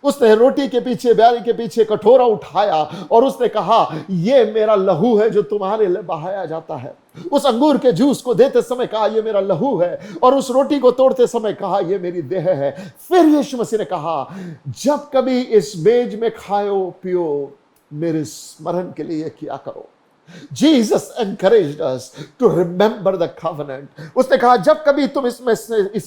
उसने रोटी के पीछे, ब्यारी के पीछे कटोरा उठाया और उसने कहा, ये मेरा लहू है जो तुम्हारे लिए बहाया जाता है। उस अंगूर के जूस को देते समय कहा, ये मेरा लहू है, और उस रोटी को तोड़ते समय कहा, ये मेरी देह है। फिर यीशु मसीह ने कहा, जब कभी इस मेज में खाओ पियो, मेरे स्मरण के लिए किया करो। Jesus encouraged us to remember the covenant. उसने कहा, जब कभी तुम इस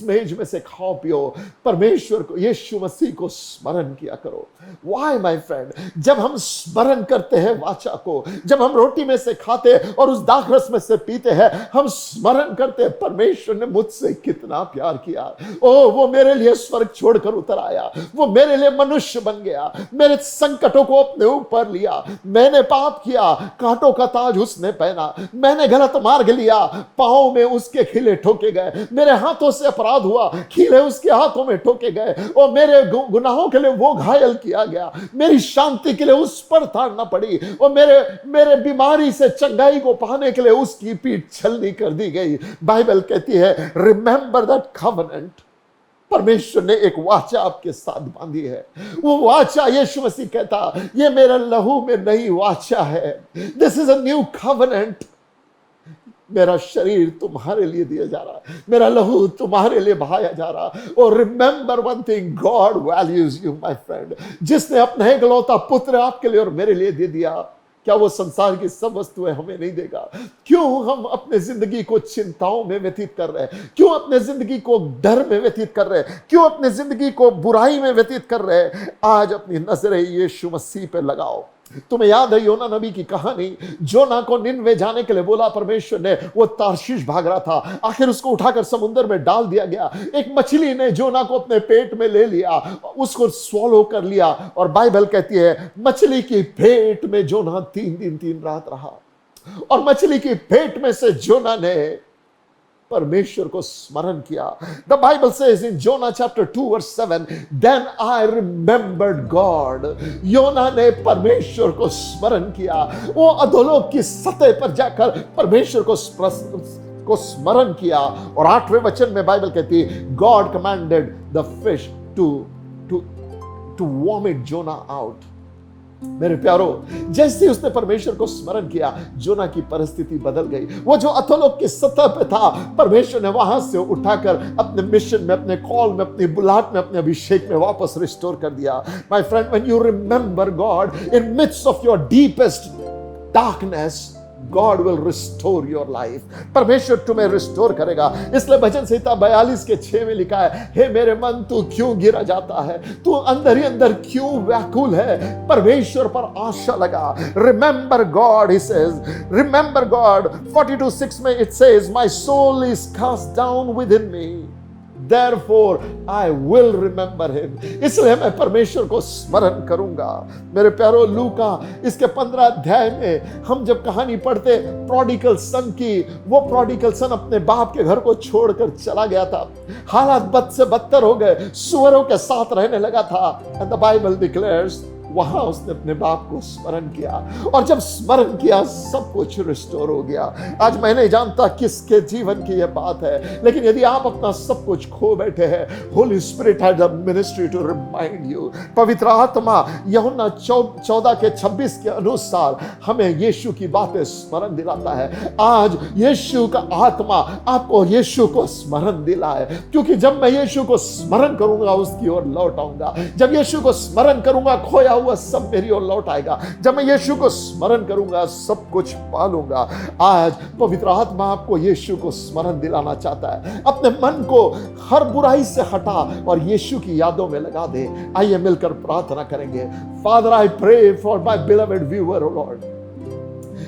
मेज में से खाओ पियो, परमेश्वर को, यीशु मसीह को स्मरण किया करो। Why my friend? जब हम स्मरण करते हैं वाचा को, जब हम रोटी में से खाते और उस दाखरस में से पीते हैं, हम स्मरण करते हैं, परमेश्वर ने मुझसे कितना प्यार किया। ओ, वो मेरे लिए स्वर्ग छोड़कर उतर आया, वो मेरे लिए मनुष्य बन गया, मेरे संकटों को अपने ऊपर लिया। मैंने पाप किया, कांटों का ताज उसने पहना, मैंने गलत मार्ग लिया, पांव में उसके खीले ठोके गए, मेरे हाथों से अपराध हुआ, खीले उसके हाथों में ठोके गए, और मेरे गुनाहों के लिए वो घायल किया गया, मेरी शांति के लिए उस पर ताड़ना पड़ी, और मेरे बीमारी से चंगाई को पाने के लिए उसकी पीठ छलनी कर दी गई। बाइबल कहती है, रिमेंबर दैट कवेनेंट। परमेश्वर ने एक वाचा आपके साथ बांधी है। वो वाचा, यीशु मसीह कहता, ये मेरा लहू में नई वाचा है। This is a new covenant. मेरा शरीर तुम्हारे लिए दिया जा रहा है, मेरा लहू तुम्हारे लिए बहाया जा रहा है। और remember one thing, God values you my friend. जिसने अपना एकलौता पुत्र आपके लिए और मेरे लिए दे दिया, क्या वो संसार की सब वस्तुएं हमें नहीं देगा? क्यों हम अपने जिंदगी को चिंताओं में व्यतीत कर रहे हैं? क्यों अपने जिंदगी को डर में व्यतीत कर रहे हैं? क्यों अपने जिंदगी को बुराई में व्यतीत कर रहे हैं? आज अपनी नजरें यीशु मसीह पे लगाओ। तुम्हें याद है योना नबी की कहानी? जोना को निनवे जाने के लिए बोला परमेश्वर ने, वो तार्शीश भाग रहा था, आखिर उसको उठाकर समुद्र में डाल दिया गया। एक मछली ने जोना को अपने पेट में ले लिया, उसको स्वॉलो कर लिया, और बाइबल कहती है मछली की पेट में जोना 3 दिन 3 रात रहा, और मछली की पेट में से जोना ने परमेश्वर को स्मरण किया। The Bible says in Jonah chapter 2 verse 7, then I remembered God. योना ने परमेश्वर को स्मरण किया। वो अधोलोक की सतह पर जाकर परमेश्वर को स्मरण किया। और 8वें वचन में बाइबल कहती है, God commanded the fish to vomit Jonah out. मेरे प्यारो, जैसे उसने परमेश्वर को स्मरण किया, जोना की परिस्थिति बदल गई। वो जो अधोलोक की सतह पे था, परमेश्वर ने वहां से उठाकर अपने मिशन में, अपने कॉल में, अपनी बुलाहट में, अपने अभिषेक में वापस रिस्टोर कर दिया। My friend, when you remember God in midst of your deepest darkness, God will restore your life. परमेश्वर तुम्हें रिस्टोर करेगा। इसलिए भजन संहिता 42 के 6 में लिखा है, हे मेरे मन तू क्यों गिरा जाता है, तू अंदर ही अंदर क्यों व्याकुल है, परमेश्वर पर आशा लगा। Remember God, he says, remember God। 42:6 में it says, my soul is cast down within me, Therefore I will remember him. इसलिए मैं परमेश्वर को स्मरण करूंगा। मेरे प्यारो, लूका इसके 15 अध्याय में हम जब कहानी पढ़ते प्रोडिगल सन की, वो प्रोडिगल सन अपने बाप के घर को छोड़कर चला गया था। हालात बद से बदतर हो गए, सुअरों के साथ रहने लगा था। एंड द बाइबल डिक्लेयर्स वहां उसने अपने बाप को स्मरण किया, और जब स्मरण किया सब कुछ रिस्टोर हो गया। आज मैं नहीं जानता किसके जीवन की यह बात है, लेकिन यदि आप अपना सब कुछ खो बैठे हैं, holy spirit had a ministry to remind you. पवित्र आत्मा यूहन्ना 14:26 के अनुसार हमें यीशु की बातें स्मरण दिलाता है। आज यीशु का आत्मा आपको यीशु को स्मरण दिलाए, क्योंकि जब मैं यीशु को स्मरण करूंगा उसकी ओर लौट आऊंगा। जब यीशु को स्मरण करूंगा खोया हुआ सब मेरी ओर लौट आएगा। जब मैं यीशु को स्मरण करूंगा सब कुछ पालूंगा। आज पवित्र आत्मा आपको यीशु को स्मरण दिलाना चाहता है। अपने मन को हर बुराई से हटा और यीशु की यादों में लगा दे। आइए मिलकर प्रार्थना करेंगे। Father, I pray for my beloved viewer, O Lord.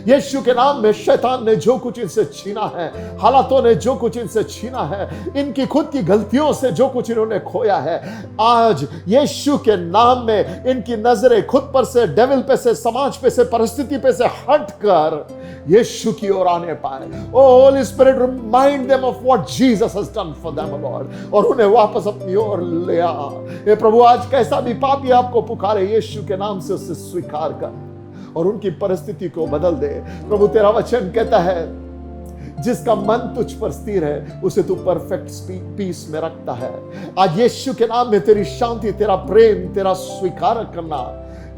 यीशु के नाम में शैतान ने जो कुछ इनसे छीना है, हालातों ने जो कुछ इनसे छीना है, इनकी खुद की गलतियों से जो कुछ इन्होंने खोया है, आज यीशु के नाम में इनकी नजरें खुद पर से, डेविल पे से, समाज पे से, परिस्थिति पे से हटकर यीशु की ओर आने पाए। O holy spirit, remind them of what Jesus has done for them, Lord, और उन्हें वापस अपनी ओर ले आ। हे प्रभु, आज कैसा भी पापी आपको पुकारे, यीशु के नाम से उसे स्वीकार कर और उनकी परिस्थिति को बदल दे। प्रभु, तेरा वचन कहता है जिसका मन तुझ पर स्थिर है उसे तू परफेक्ट पीस में रखता है। आज यीशु के नाम में तेरी शांति, तेरा प्रेम, तेरा स्वीकार करना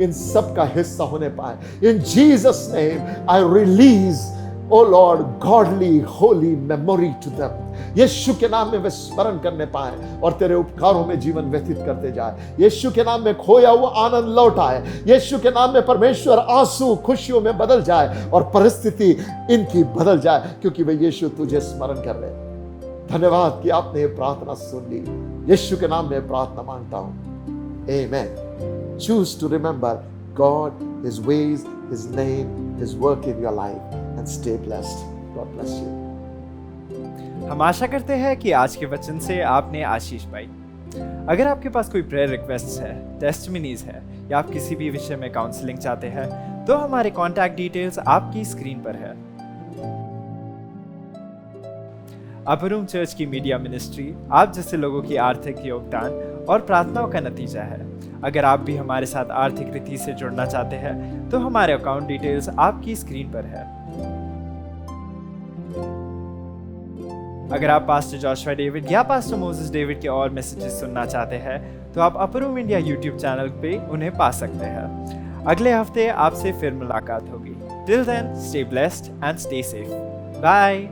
इन सब का हिस्सा होने पाए। In Jesus name I release, O Lord, godly holy memory to them. यीशु के नाम में वे स्मरण करने पाए और तेरे उपकारों में जीवन व्यतीत करते जाए। यीशु के नाम में खोया हुआ आनंद लौट आए। यीशु के नाम में परमेश्वर आंसू खुशियों में बदल जाए और परिस्थिति इनकी बदल जाए, क्योंकि वे यीशु तुझे स्मरण कर रहे। धन्यवाद कि आपने ये प्रार्थना सुन ली। यीशु के नाम में प्रार्थना मांगता हूं, amen. Choose to remember God, His ways, His name, His work in your life, and stay blessed. God bless you. हम आशा करते हैं कि आज के वचन से आपने आशीष पाई। अगर आपके पास कोई प्रेयर रिक्वेस्ट है, टेस्टिमनीज है, या आप किसी भी विषय में काउंसलिंग चाहते हैं, तो हमारे कॉन्टैक्ट डिटेल्स आपकी स्क्रीन पर है। अपर रूम चर्च की मीडिया मिनिस्ट्री आप जैसे लोगों की आर्थिक योगदान और प्रार्थनाओं का नतीजा है। अगर आप भी हमारे साथ आर्थिक रीति से जुड़ना चाहते हैं, तो हमारे अकाउंट डिटेल्स आपकी स्क्रीन पर है। अगर आप पास्टर जोशुआ डेविड या पास्टर मोसेस डेविड के और मैसेजेस सुनना चाहते हैं, तो आप अपर रूम इंडिया यूट्यूब चैनल पे उन्हें पा सकते हैं। अगले हफ्ते आपसे फिर मुलाकात होगी। Till then, stay blessed and stay safe. Bye.